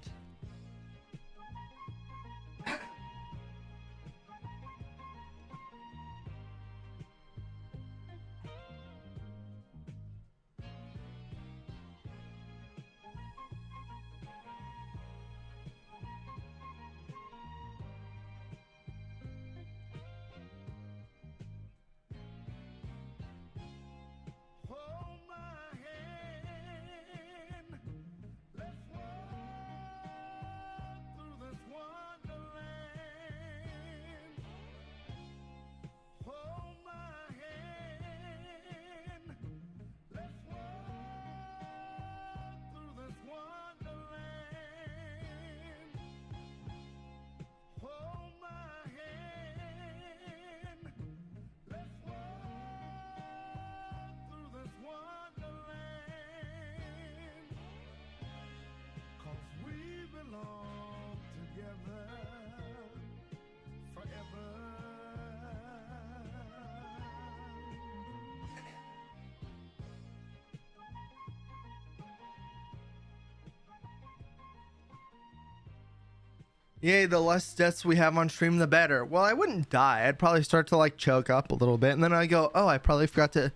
Yay, the less deaths we have on stream, the better. Well, I wouldn't die. I'd probably start to like choke up a little bit. And then I go, oh, I probably forgot to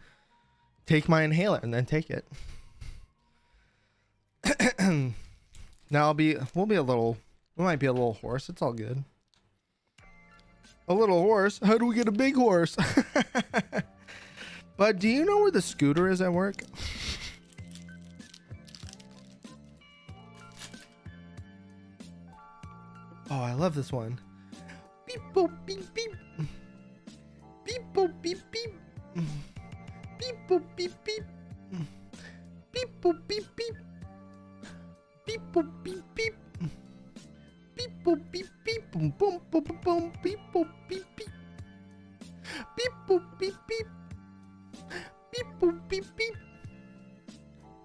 take my inhaler, and then take it. Now we might be a little hoarse. It's all good. A little horse? How do we get a big horse? But do you know where the scooter is at work? Oh, I love this one. Beep boop beep beep. Beep boop beep beep. Beep boop beep beep. Beep boop beep beep. Beep boop beep beep. Beep boop beep beep. Boom boom boom boom boom. Beep boop beep beep. Beep boop beep beep. Beep boop beep beep.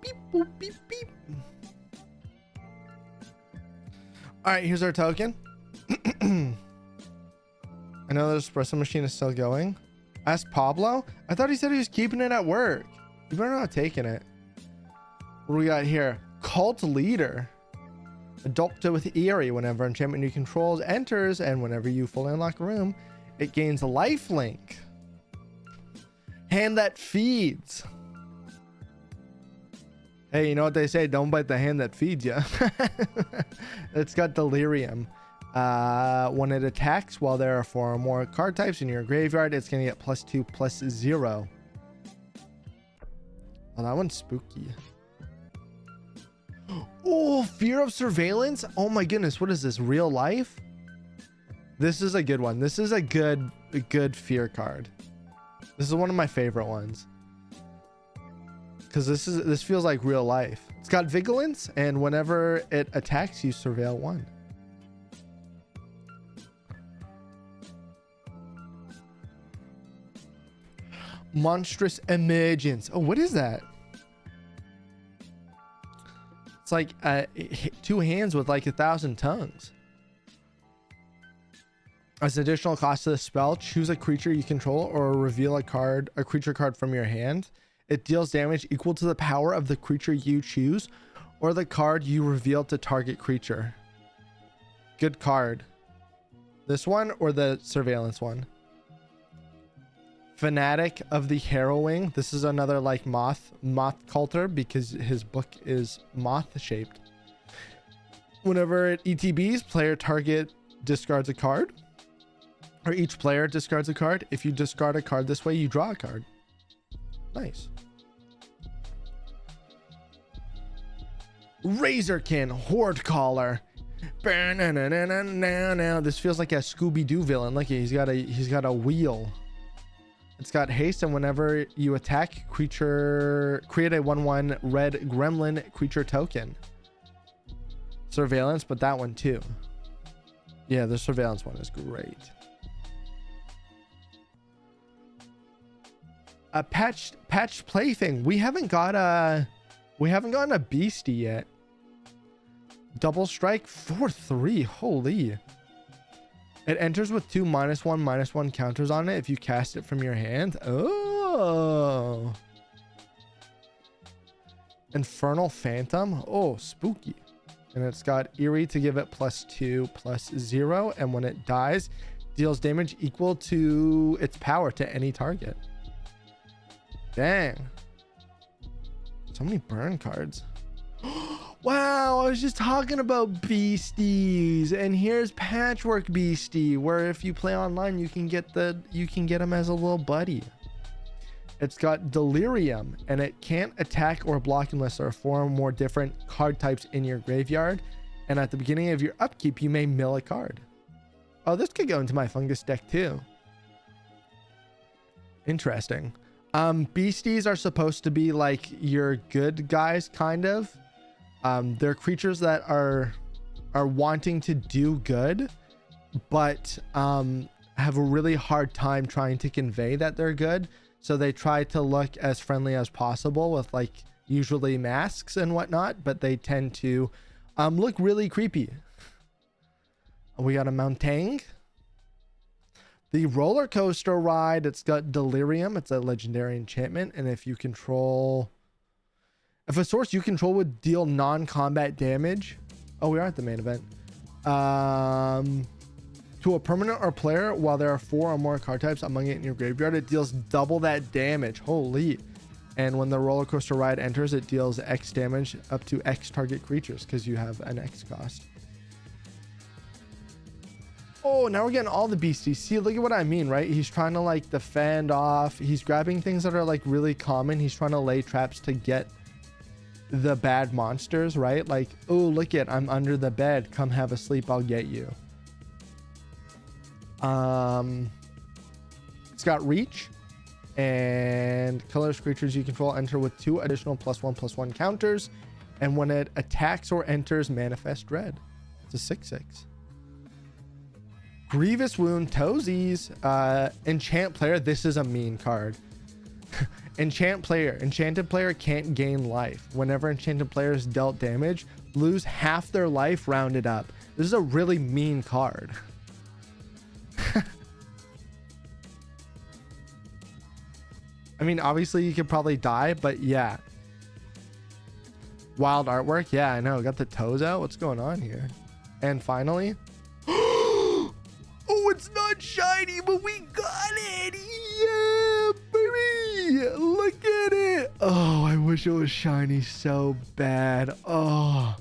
Beep boop beep beep. All right, here's our token. I know the espresso machine is still going. Ask Pablo. I thought he said he was keeping it at work. You better not taking it. What do we got here? Cult leader. Adopted with Eerie. Whenever enchantment you control enters and whenever you fully unlock a room, it gains a lifelink. Hand that feeds. Hey, you know what they say? Don't bite the hand that feeds you. It's got Delirium. When it attacks while there are 4 or more card types in your graveyard, it's going to get +2/+0. Oh, that one's spooky. Oh, Fear of Surveillance. Oh my goodness. What is this? Real life? This is a good one. This is a good fear card. This is one of my favorite ones. Because this feels like real life. It's got Vigilance, and whenever it attacks, you surveil 1. Monstrous Emergence. Oh, what is that? It's like 2 hands with like 1,000 tongues. As an additional cost to the spell, choose a creature you control or reveal a creature card from your hand. It deals damage equal to the power of the creature you choose or the card you reveal to target creature. Good card. This one or the surveillance one? Fanatic of the Harrowing. This is another like moth culter because his book is moth shaped. Whenever it ETBs, player target discards a card, or each player discards a card. If you discard a card this way, you draw a card. Nice. Razorkin Horde Caller. This feels like a Scooby-Doo villain. Look, he's got a wheel. It's got haste, and whenever you attack creature, create a 1/1 red gremlin creature token. Surveillance, but that one too. Yeah, the surveillance one is great. A patched plaything. We haven't gotten a beastie yet. Double strike 4/3. Holy. It enters with 2 -1/-1 counters on it if you cast it from your hand. Oh. Infernal Phantom. Oh, spooky. And it's got Eerie to give it +2/+0. And when it dies, deals damage equal to its power to any target. Dang. So many burn cards. Wow, I was just talking about beasties, and here's Patchwork Beastie, where if you play online, you can get him as a little buddy. It's got Delirium, and it can't attack or block unless there are 4 or more different card types in your graveyard. And at the beginning of your upkeep, you may mill a card. Oh, this could go into my fungus deck too. Interesting. Beasties are supposed to be like your good guys, kind of. They're creatures that are wanting to do good, but have a really hard time trying to convey that they're good. So they try to look as friendly as possible with like usually masks and whatnot, but they tend to look really creepy. We got a Mountang. The Roller Coaster Ride. It's got Delirium. It's a legendary enchantment, and if a source you control would deal non-combat damage. Oh, we are at the main event. To a permanent or player while there are 4 or more card types among it in your graveyard, it deals double that damage. Holy. And when the roller coaster ride enters, it deals X damage up to X target creatures because you have an X cost. Oh, now we're getting all the beasties. See, look at what I mean, right? He's trying to like defend off. He's grabbing things that are like really common. He's trying to lay traps to get the bad monsters, right? Like, oh, look it, I'm under the bed, come have a sleep, I'll get you. It's got Reach, and colors creatures you control enter with 2 additional +1/+1 counters, and when it attacks or enters, manifest dread. It's a 6/6. Grievous Wound. Toesies. Enchant player. This is a mean card. Enchanted player can't gain life. Whenever enchanted player is dealt damage, lose half their life rounded up. This is a really mean card. I mean, obviously you could probably die, but yeah. Wild artwork. Yeah, I know. Got the toes out. What's going on here? And finally, oh, it's not shiny, but we got it. Yeah, baby. Look at it. Oh, I wish it was shiny so bad. Oh.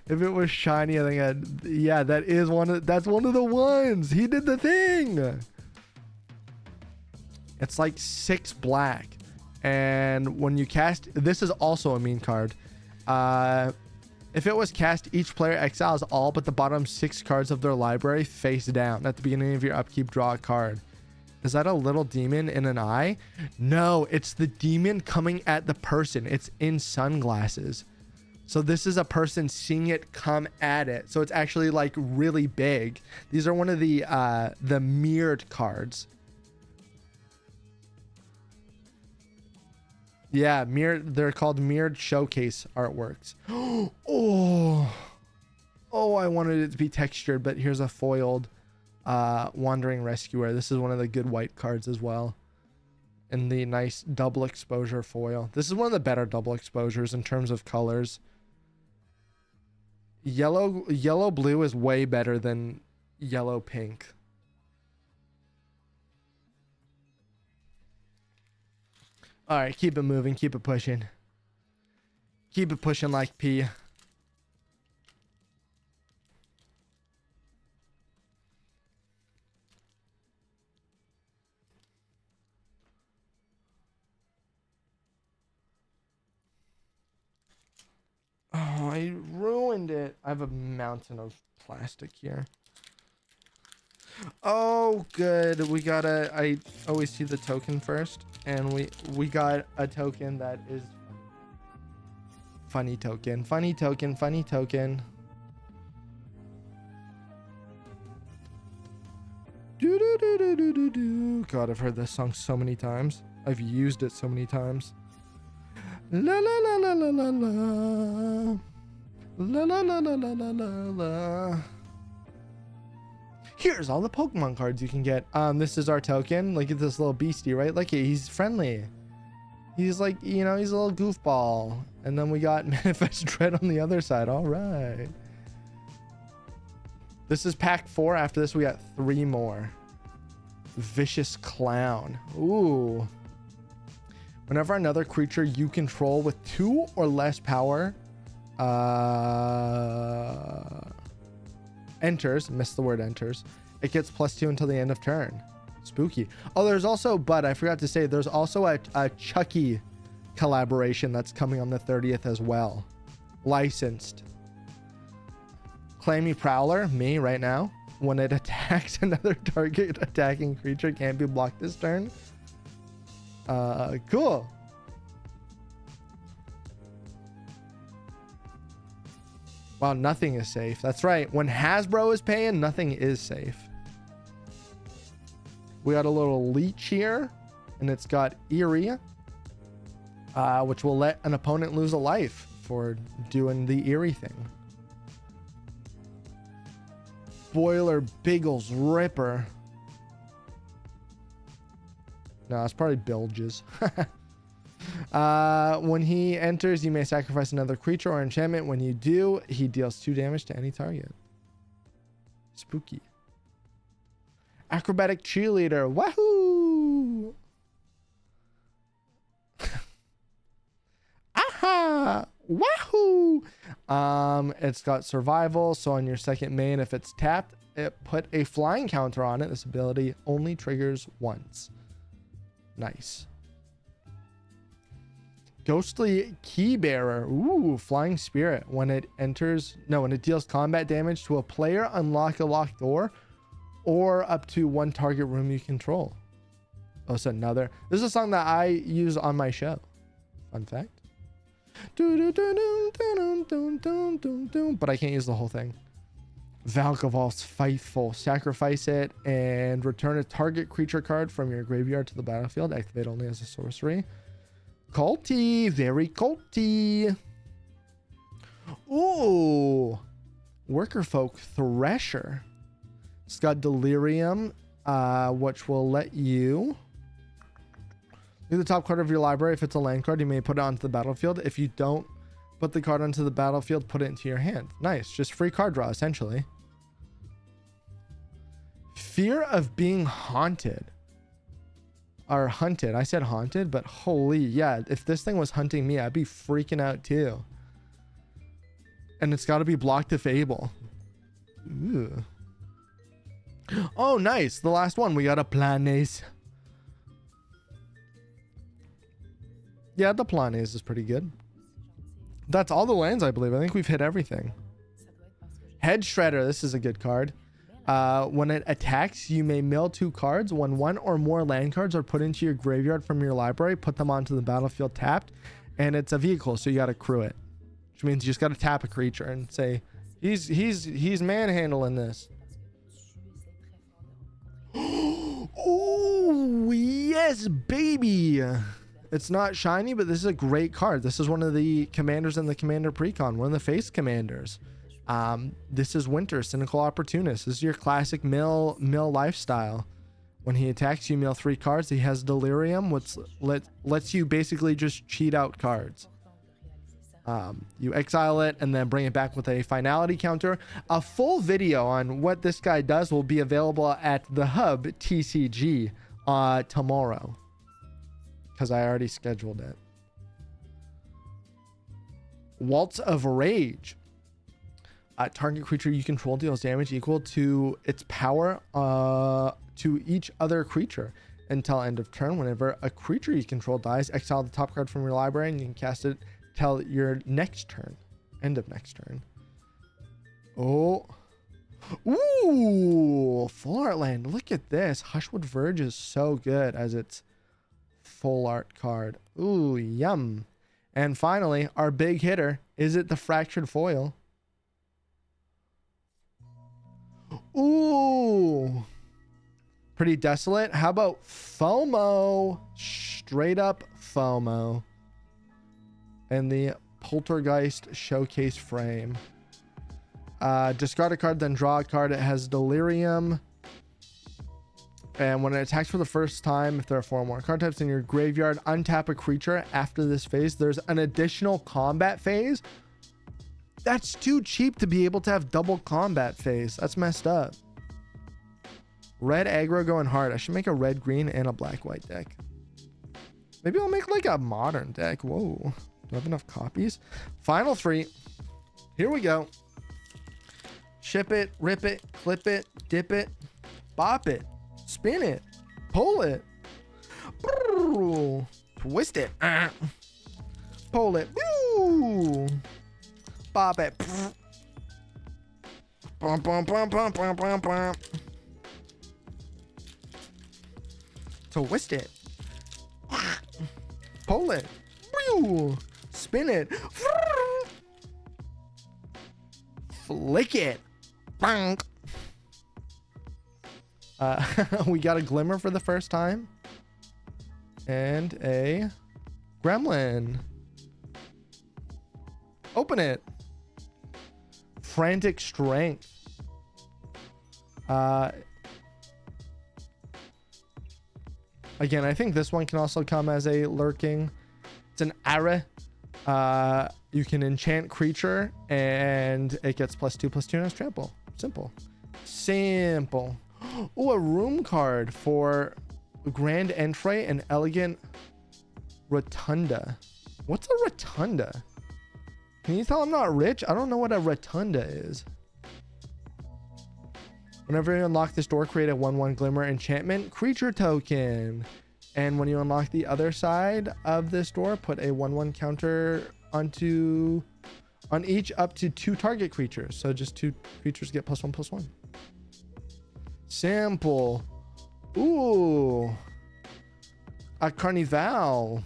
If it was shiny, I think yeah, that's one of the ones. He did the thing. It's like 6 black. And when you cast, this is also a meme card. If it was cast, each player exiles all but the bottom 6 cards of their library face down. At the beginning of your upkeep, draw a card. Is that a little demon in an eye? No, it's the demon coming at the person. It's in sunglasses. So this is a person seeing it come at it. So it's actually like really big. These are one of the mirrored cards. Yeah, they're called mirrored showcase artworks. Oh, I wanted it to be textured, but here's a foiled wandering rescuer. This is one of the good white cards as well. And the nice double exposure foil. This is one of the better double exposures in terms of colors. Yellow blue is way better than yellow pink. All right, keep it moving, keep it pushing. Keep it pushing like P. Oh, I ruined it. I have a mountain of plastic here. Oh, good. I always see the token first. And we got a token that is funny token. Funny token. God, I've heard this song so many times. I've used it so many times. La la la la la la la. La la la la la la la la. Here's all the Pokemon cards you can get. This is our token. Look at this little beastie, right? Look, he's friendly. He's like, you know, he's a little goofball. And then we got Manifest Dread on the other side. All right. This is pack 4. After this, we got 3 more. Vicious Clown. Ooh. Whenever another creature you control with 2 or less power enters, missed the word enters, it gets +2 until the end of turn. Spooky. Oh, there's also, but I forgot to say, there's also a Chucky collaboration that's coming on the 30th as well. Licensed. Clammy Prowler, me right now. When it attacks, another target attacking creature can't be blocked this turn. Cool. Wow, nothing is safe. That's right. When Hasbro is paying, nothing is safe. We got a little leech here, and it's got Eerie, which will let an opponent lose a life for doing the Eerie thing. Boiler Biggles Ripper. No, it's probably Bilges. When he enters, you may sacrifice another creature or enchantment. When you do, he deals 2 damage to any target. Spooky. Acrobatic Cheerleader. Wahoo! Aha! Wahoo! It's got survival, so on your second main, if it's tapped, it put a flying counter on it. This ability only triggers once. Nice. Ghostly Keybearer. Ooh, Flying Spirit. When it deals combat damage to a player, unlock a locked door or up to 1 target room you control. Oh, it's another. This is a song that I use on my show. Fun fact. But I can't use the whole thing. Valkavol's Faithful. Sacrifice it and return a target creature card from your graveyard to the battlefield. Activate only as a sorcery. Culty. Very culty. Ooh. Workerfolk Thresher. It's got Delirium, which will let you... Look at the top card of your library. If it's a land card, you may put it onto the battlefield. If you don't put the card onto the battlefield, put it into your hand. Nice. Just free card draw, essentially. Fear of being haunted. Or hunted. I said haunted, but holy, yeah. If this thing was hunting me, I'd be freaking out too. And it's got to be blocked if able. Ooh. Oh, nice. The last one. We got a Planes. Yeah, the Planes is pretty good. That's all the lands, I believe. I think we've hit everything. Head Shredder. This is a good card. When it attacks, you may mill 2 cards. When 1 or more land cards are put into your graveyard from your library, put them onto the battlefield tapped. And it's a vehicle, so you got to crew it. Which means you just got to tap a creature and say, he's manhandling this. Oh, yes, baby. It's not shiny, but this is a great card. This is one of the commanders in the Commander Precon, one of the face commanders. This is Winter, Cynical Opportunist. This is your classic mill lifestyle. When he attacks, you mill 3 cards. He has Delirium, which lets you basically just cheat out cards. You exile it and then bring it back with a finality counter. A full video on what this guy does will be available at the Hub TCG tomorrow, because I already scheduled it. Waltz of Rage. Target creature you control deals damage equal to its power to each other creature until end of turn. Whenever a creature you control dies, exile the top card from your library and you can cast it till your next turn. End of next turn. Oh. Ooh, full art land. Look at this. Hushwood Verge is so good as its full art card. Ooh, yum. And finally, our big hitter. Is it the Fractured Foil? Ooh. Pretty desolate. How about FOMO? Straight up FOMO. And the Poltergeist Showcase frame. Discard a card, then draw a card. It has Delirium. And when it attacks for the first time, if there are 4 or more card types in your graveyard, untap a creature. After this phase, there's an additional combat phase. That's too cheap to be able to have double combat phase. That's messed up. Red aggro going hard. I should make a red green and a black white deck. Maybe I'll make like a modern deck. Whoa. Do I have enough copies? Final 3. Here we go. Ship it, rip it, clip it, dip it, bop it, spin it, pull it, twist it, pull it, bop it, twist it, pull it, spin it, flick it. We got a Glimmer for the first time and a Gremlin. Open it. Frantic Strength. Again, I think this one can also come as a lurking. It's an Ara. You can enchant creature and it gets +2/+2 and it's trample. Simple. Oh, a room card for Grand Entree and Elegant Rotunda. What's a Rotunda? Can you tell I'm not rich? I don't know what a Rotunda is. Whenever you unlock this door, create a 1/1 Glimmer enchantment creature token. And when you unlock the other side of this door, put a 1/1 counter on each up to 2 target creatures. So just 2 creatures get +1/+1. Simple. Ooh. A Carnival.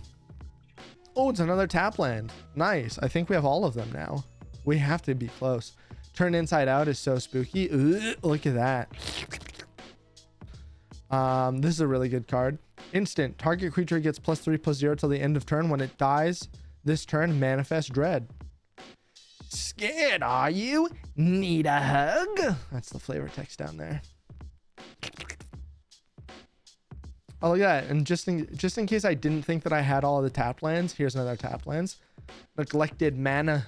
Oh, it's another tap land. Nice. I think we have all of them now. We have to be close. Turn Inside Out is so spooky. Ugh, look at that. This is a really good card. Instant. Target creature gets +3/+0 till the end of turn. When it dies this turn, manifest dread. Scared, are you? Need a hug? That's the flavor text down there. Oh, yeah. And just in case I didn't think that I had all of the tap lands, here's another tap lands. Neglected mana.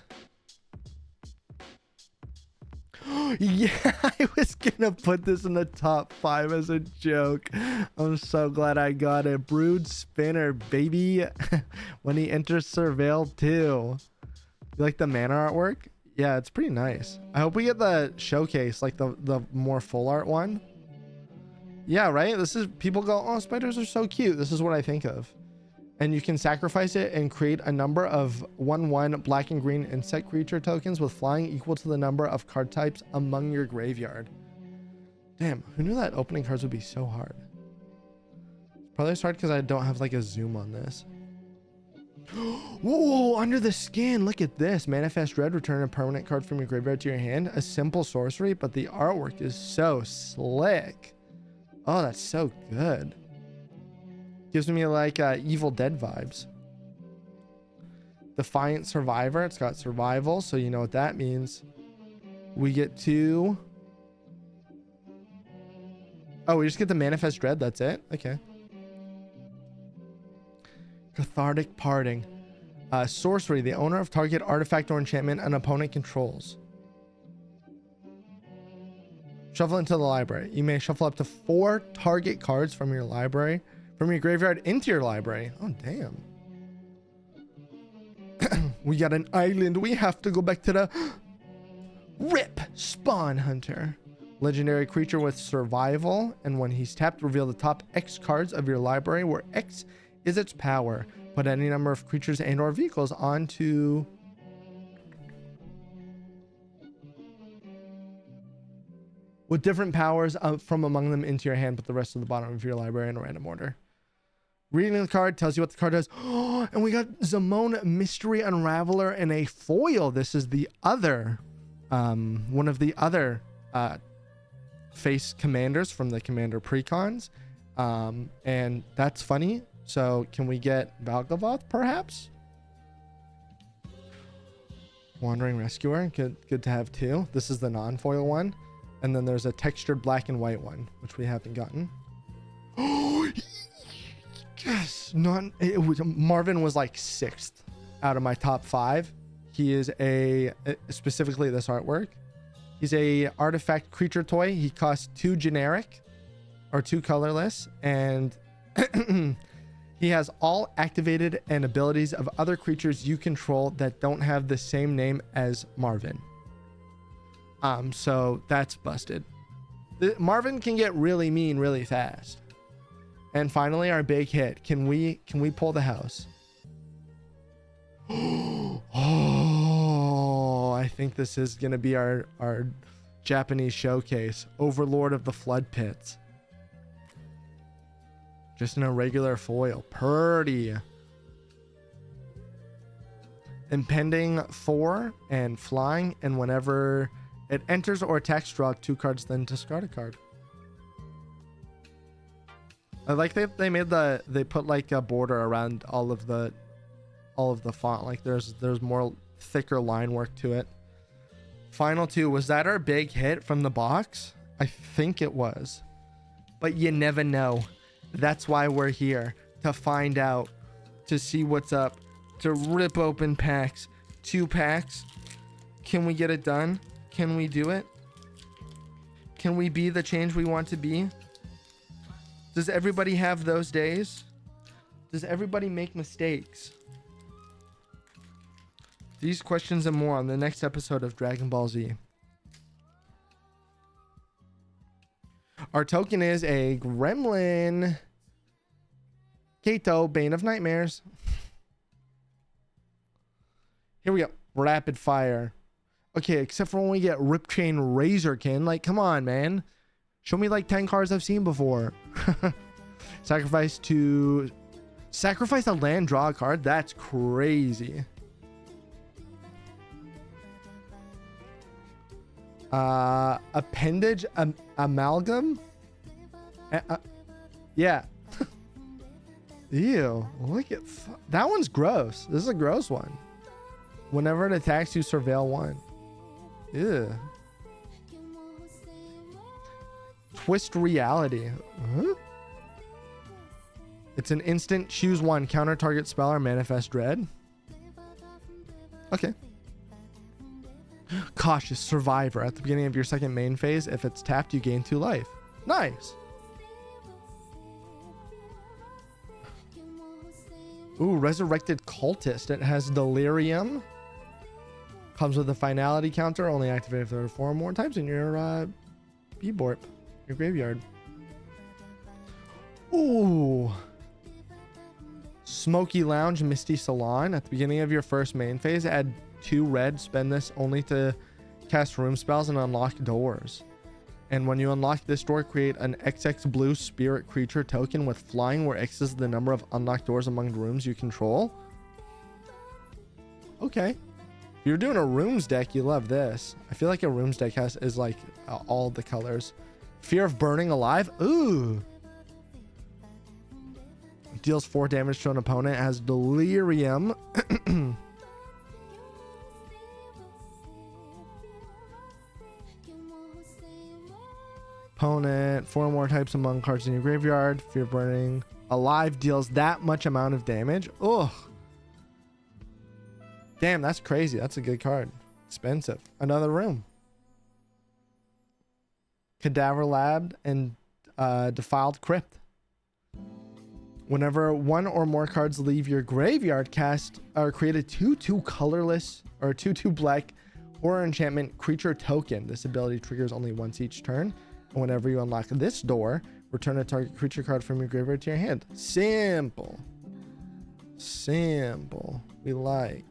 Yeah, I was gonna put this in the top 5 as a joke. I'm so glad I got it. Brood Spinner, baby. When he enters Surveil too. You like the mana artwork? Yeah, it's pretty nice. I hope we get the showcase, like the more full art one. Yeah, right? This is, people go, oh, spiders are so cute. This is what I think of. And you can sacrifice it and create a number of 1/1 black and green insect creature tokens with flying equal to the number of card types among your graveyard. Damn, who knew that opening cards would be so hard? Probably hard because I don't have like a zoom on this. Whoa, under the skin, look at this. Manifest Dread, return a permanent card from your graveyard to your hand. A simple sorcery, but the artwork is so slick. Oh, that's so good. Gives me like Evil Dead vibes. Defiant Survivor. It's got survival, so you know what that means. We get to... Oh, we just get the Manifest Dread. That's it? Okay. Cathartic Parting. Sorcery. The owner of target artifact or enchantment an opponent controls. Shuffle into the library. You may shuffle up to 4 target cards from your library. From your graveyard into your library. Oh, damn. We got an island. We have to go back to the... Rip! Spawn Hunter. Legendary creature with survival. And when he's tapped, reveal the top X cards of your library, where X is its power. Put any number of creatures and or vehicles onto... with different powers from among them into your hand. Put the rest of the bottom of your library in a random order. Reading the card tells you what the card does. Oh, and we got Zamone Mystery Unraveler and a foil. This is the other, one of the other face commanders from the commander precons. And that's funny. So can we get Valgavoth perhaps? Wandering Rescuer. Good to have 2. This is the non-foil one. And then there's a textured black and white one, which we haven't gotten. Oh, yes. Marvin was like 6th out of my top 5. He is specifically this artwork. He's a artifact creature toy. He costs 2 generic or 2 colorless. And he has all activated and abilities of other creatures you control that don't have the same name as Marvin. So that's busted. Marvin can get really mean really fast. And finally, our big hit. Can we pull the house? Oh, I think this is gonna be our Japanese showcase. Overlord of the Flood Pits. Just an irregular foil. Purdy. Impending 4 and flying, and whenever it enters or attacks, draw 2 cards, then discard a card. I like they put like a border around all of the font. Like there's more thicker line work to it. Final 2. Was that our big hit from the box? I think it was. But you never know. That's why we're here. To find out. To see what's up. To rip open packs. 2 packs. Can we get it done? Can we do it? Can we be the change we want to be? Does everybody have those days? Does everybody make mistakes? These questions and more on the next episode of Dragon Ball Z. Our token is a Gremlin. Kato, Bane of Nightmares. Here we go. Rapid fire. Okay, except for when we get Rip Chain Razorkin. Like, come on, man. Show me like 10 cards I've seen before. Sacrifice a land, draw a card. That's crazy. Appendage amalgam. Yeah. Ew. Look at that one's gross. This is a gross one. Whenever it attacks, you surveil 1. Ew. Twist Reality. Huh? It's an instant. Choose one. Counter target spell or manifest dread. Okay. Cautious Survivor. At the beginning of your second main phase, if it's tapped, you gain 2 life. Nice. Ooh, Resurrected Cultist. It has Delirium. Comes with a finality counter. Only activated if there are 4 or more times in your B-board, your graveyard. Ooh. Smoky Lounge, Misty Salon. At the beginning of your first main phase, add 2 red. Spend this only to cast room spells and unlock doors. And when you unlock this door, create an XX blue spirit creature token with flying, where X is the number of unlocked doors among rooms you control. Okay. If you're doing a rooms deck, you love this. I feel like a rooms deck is like all the colors. Fear of Burning Alive. Ooh. Deals 4 damage to an opponent. Has Delirium. Opponent, 4 more types among cards in your graveyard. Fear of Burning Alive deals that much amount of damage. Ugh. Damn, that's crazy. That's a good card. Expensive. Another room. Cadaver Lab and Defiled Crypt. Whenever 1 or more cards leave your graveyard, cast or create a 2/2 colorless or 2/2 black horror enchantment creature token. This ability triggers only once each turn. And whenever you unlock this door, return a target creature card from your graveyard to your hand. Simple. Simple. We like.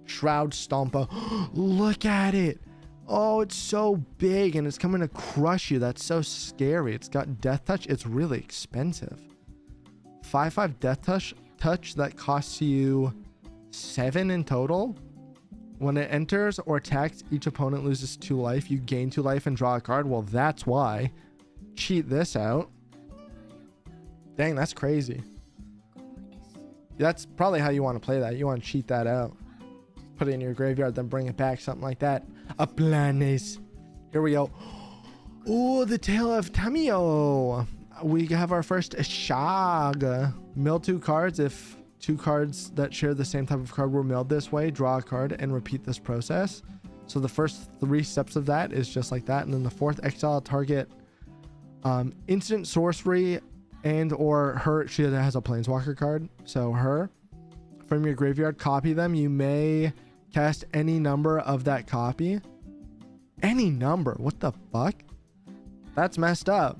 Shroud Stomper. Look at it. Oh, it's so big and it's coming to crush you. That's so scary. It's got Death Touch. It's really expensive. 5/5 Death Touch that costs you 7 in total. When it enters or attacks, each opponent loses 2 life. You gain 2 life and draw a card. Well, that's why. Cheat this out. Dang, that's crazy. That's probably how you want to play that. You want to cheat that out. Put it in your graveyard, then bring it back. Something like that. A planes. Here we go. Oh, the Tale of Tamio. We have our first Shag. Mill 2 cards. If 2 cards that share the same type of card were milled this way, draw a card and repeat this process. So the first 3 steps of that is just like that. And then the 4th, exile target instant sorcery and or her. She has a planeswalker card. So her. From your graveyard, copy them. You may cast any number of that copy. Any number? What the fuck? That's messed up.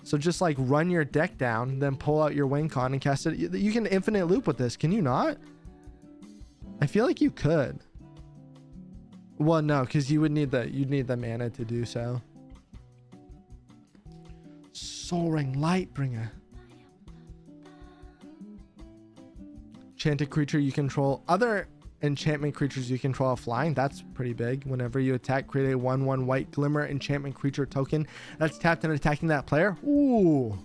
So just like run your deck down, then pull out your win con and cast it. You can infinite loop with this. Can you not? I feel like you could. Well, no, because you'd need the mana to do so. Soaring Lightbringer. Enchanted creature you control. Other enchantment creatures you control are flying. That's pretty big. Whenever you attack, create a 1/1 white glimmer enchantment creature token that's tapped and attacking that player. Ooh,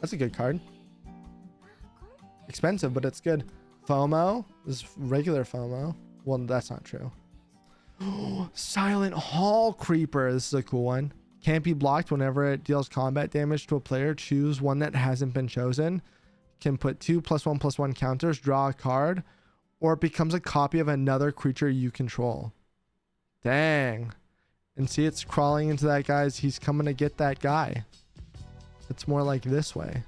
that's a good card. Expensive, but it's good. FOMO. This is regular FOMO. Well, that's not true. Silent Hall Creeper. This is a cool one. Can't be blocked. Whenever it deals combat damage to a player, choose one that hasn't been chosen. Can put 2 +1/+1 counters, draw a card, or it becomes a copy of another creature you control. Dang. And see, it's crawling into that guy's. He's coming to get that guy. It's more like this way.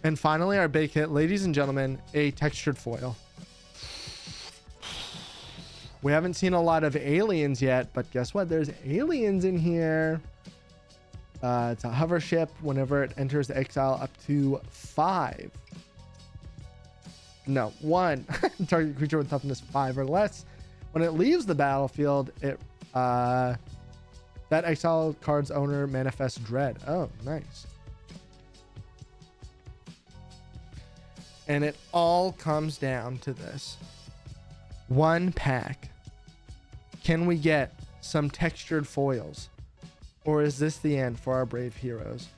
And finally, our big hit, ladies and gentlemen, a textured foil. We haven't seen a lot of aliens yet, but guess what? There's aliens in here. It's a hover ship. Whenever it enters exile, up to 5. No, 1. Target creature with toughness 5 or less. When it leaves the battlefield, it that exile card's owner manifests dread. Oh, nice. And it all comes down to this. 1 pack. Can we get some textured foils? Or is this the end for our brave heroes?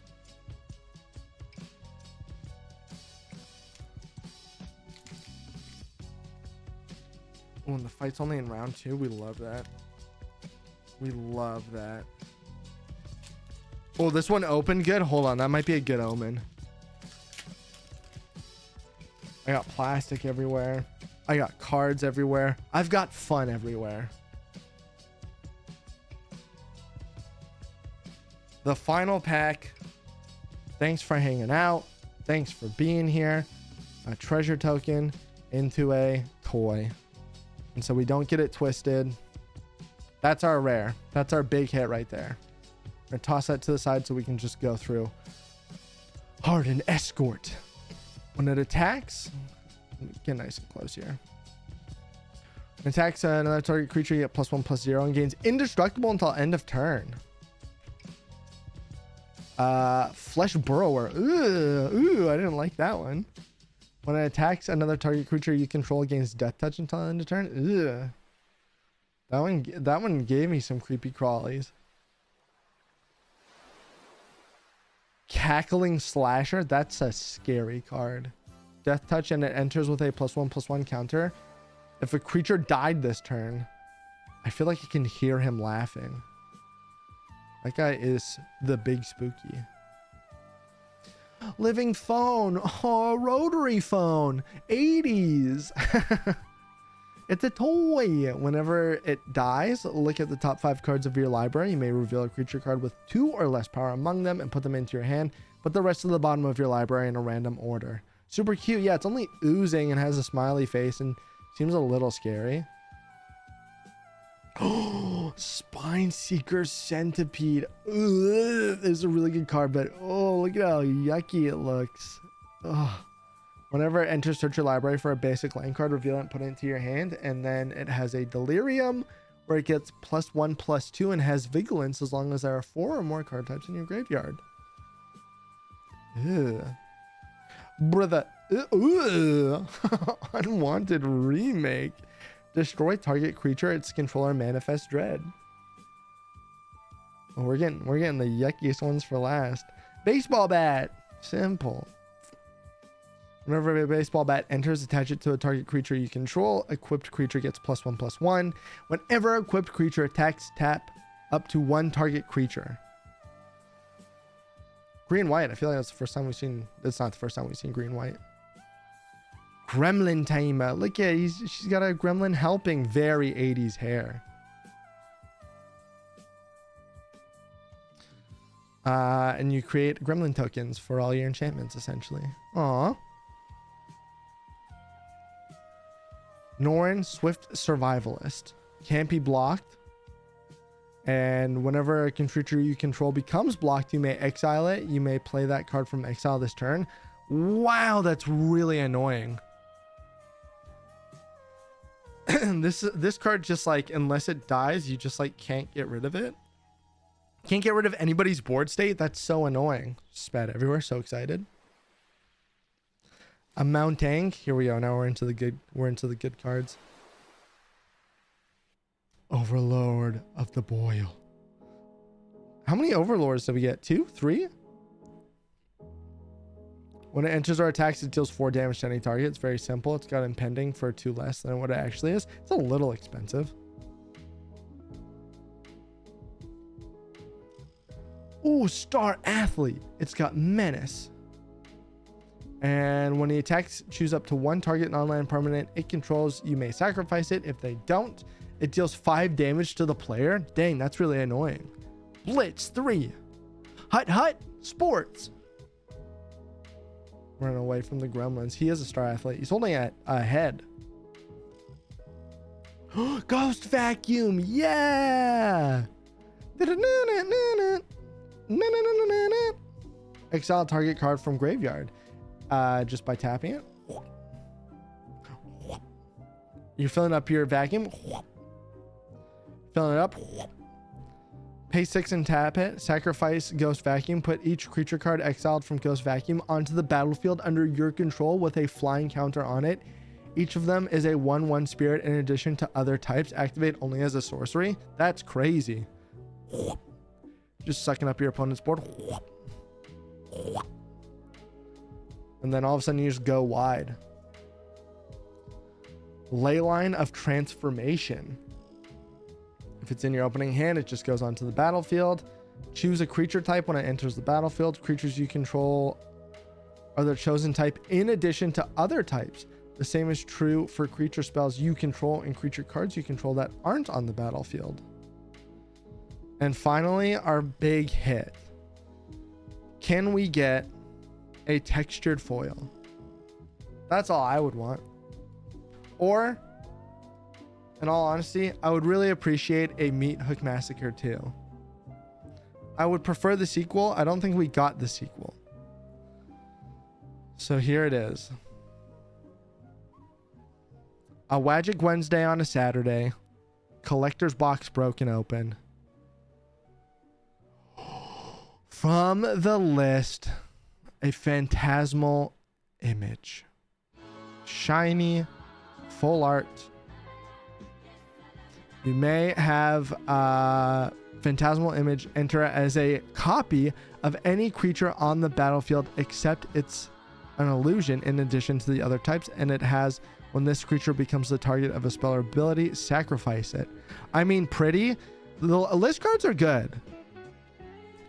Oh, and the fight's only in round 2. We love that. We love that. Oh, this one opened good. Hold on, that might be a good omen. I got plastic everywhere. I got cards everywhere. I've got fun everywhere. The final pack. Thanks for hanging out. Thanks for being here. A treasure token into a toy. And so we don't get it twisted. That's our rare. That's our big hit right there. I'm gonna toss that to the side so we can just go through. Hardened Escort. When it attacks, get nice and close here. It attacks another target creature, you get +1/+0 and gains indestructible until end of turn. Flesh Burrower. Ooh, I didn't like that one. When it attacks another target creature you control, gains death touch until end of turn. Ugh. That one gave me some creepy crawlies. Cackling Slasher. That's a scary card. Death touch and it enters with a +1/+1 counter. If a creature died this turn, I feel like I can hear him laughing. That guy is the big spooky. Living phone. Oh, rotary phone. 80s. It's a toy. Whenever it dies, look at the top 5 cards of your library. You may reveal a creature card with 2 or less power among them and put them into your hand. Put the rest to the bottom of your library in a random order. Super cute. Yeah, it's only oozing and has a smiley face and seems a little scary. Oh, Spine Seeker Centipede. Ugh, this is a really good card, but oh, look at how yucky it looks. Ugh. Whenever it enters, search your library for a basic land card, reveal it and put it into your hand, and then it has a Delirium where it gets +1/+2 and has Vigilance as long as there are 4 or more card types in your graveyard. Ew. Brother. Unwanted Remake. Destroy target creature, its controller manifest dread. Oh, we're getting the yuckiest ones for last. Baseball bat. Simple. Whenever a baseball bat enters, attach it to a target creature you control. Equipped creature gets +1/+1. Whenever equipped creature attacks, tap up to 1 target creature. Green white. I feel like that's the first time we've seen. It's not the first time we've seen green white. Gremlin Tamer. Look at she's got a gremlin helping. Very 80s hair. And you create gremlin tokens for all your enchantments, essentially. Aww. Norn, Swift Survivalist. Can't be blocked. And whenever a creature you control becomes blocked, you may exile it. You may play that card from exile this turn. Wow, that's really annoying. This card just like, unless it dies, you just like can't get rid of it. Can't get rid of anybody's board state. That's so annoying. Spat everywhere. So excited. A Mounting. Here we go. Now we're into the good cards. Overlord of the Boil. How many Overlords did we get? 2? 3? When it enters or attacks, it deals 4 damage to any target. It's very simple. It's got impending for 2 less than what it actually is. It's a little expensive. Ooh, Star Athlete. It's got Menace. And when he attacks, choose up to 1 target non-land permanent it controls. You may sacrifice it. If they don't, it deals 5 damage to the player. Dang, that's really annoying. Blitz 3. Hut Hut Sports. Run away from the gremlins. He is a Star Athlete. He's holding a head. Ghost Vacuum. Yeah. Exile target card from graveyard. Just by tapping it. You're filling up your vacuum. Filling it up. Pay 6 and tap it. Sacrifice Ghost Vacuum. Put each creature card exiled from Ghost Vacuum onto the battlefield under your control with a flying counter on it. Each of them is a 1/1 spirit in addition to other types. Activate only as a sorcery. That's crazy. Just sucking up your opponent's board. And then all of a sudden you just go wide. Leyline of Transformation. If it's in your opening hand, it just goes onto the battlefield. Choose a creature type when it enters the battlefield. Creatures you control are the chosen type in addition to other types. The same is true for creature spells you control and creature cards you control that aren't on the battlefield. And finally, our big hit. Can we get a textured foil? That's all I would want. Or, in all honesty, I would really appreciate a Meat Hook Massacre 2. I would prefer the sequel. I don't think we got the sequel. So here it is. A Wagic Wednesday on a Saturday. Collector's box broken open. From the list, a Phantasmal Image. Shiny, full art. You may have a Phantasmal Image enter as a copy of any creature on the battlefield except it's an illusion in addition to the other types, and it has, when this creature becomes the target of a spell or ability, sacrifice it. I mean, pretty. The list cards are good.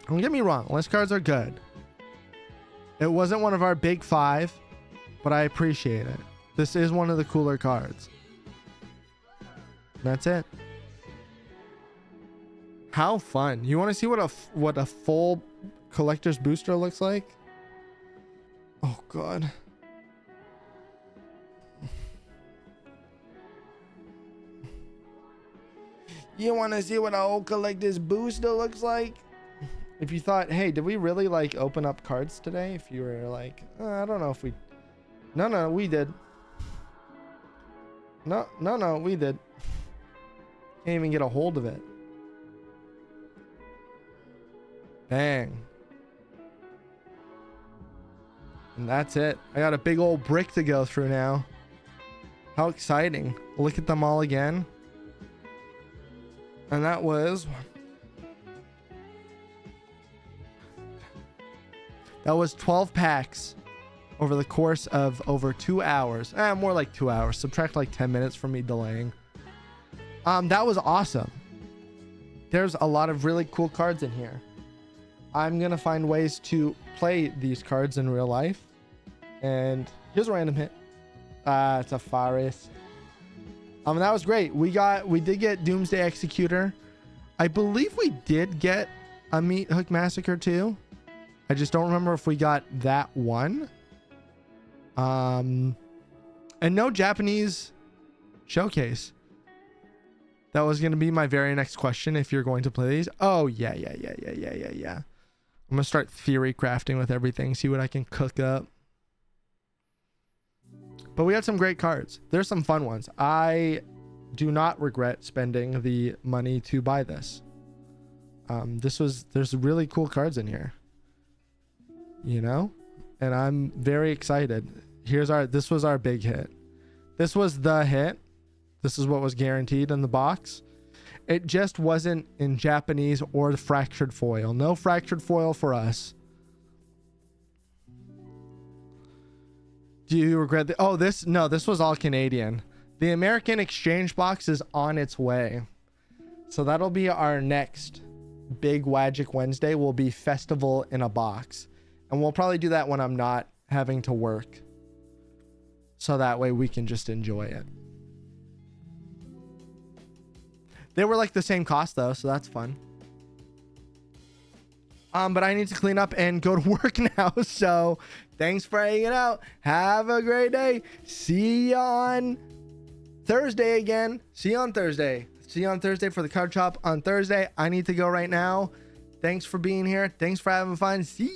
Don't get me wrong, list cards are good. It wasn't one of our big five, but I appreciate it. This is one of the cooler cards. That's it. How fun. You want to see what a full collector's booster looks like? Oh god. You want to see what a whole collector's booster looks like? If you thought, hey, did we really like open up cards today? If you were like, I don't know if we... No, we did. No, we did. Can't even get a hold of it. Bang. And that's it. I got a big old brick to go through now. How exciting. Look at them all again. And that was... That was 12 packs over the course of over 2 hours. More like 2 hours. Subtract like 10 minutes from me delaying. That was awesome. There's a lot of really cool cards in here. I'm going to find ways to play these cards in real life. And here's a random hit. It's a Faris. That was great. We did get Doomsday Executor. I believe we did get a Meat Hook Massacre too. I just don't remember if we got that one. And no Japanese showcase. That was going to be my very next question if you're going to play these. Oh, yeah. I'm going to start theory crafting with everything, see what I can cook up. But we had some great cards. There's some fun ones. I do not regret spending the money to buy this. There's really cool cards in here. You know? And I'm very excited. This was our big hit. This was the hit. This is what was guaranteed in the box. It just wasn't in Japanese or the fractured foil. No fractured foil for us. Do you regret this was all Canadian. The American exchange box is on its way. So that'll be our next big Wagic Wednesday. Will be Festival in a Box. And we'll probably do that when I'm not having to work. So that way we can just enjoy it. They were like the same cost though, so that's fun. But I need to clean up and go to work now. So thanks for hanging out. Have a great day. See you on Thursday again. See you on Thursday. See you on Thursday for the card shop on Thursday. I need to go right now. Thanks for being here. Thanks for having fun. See ya.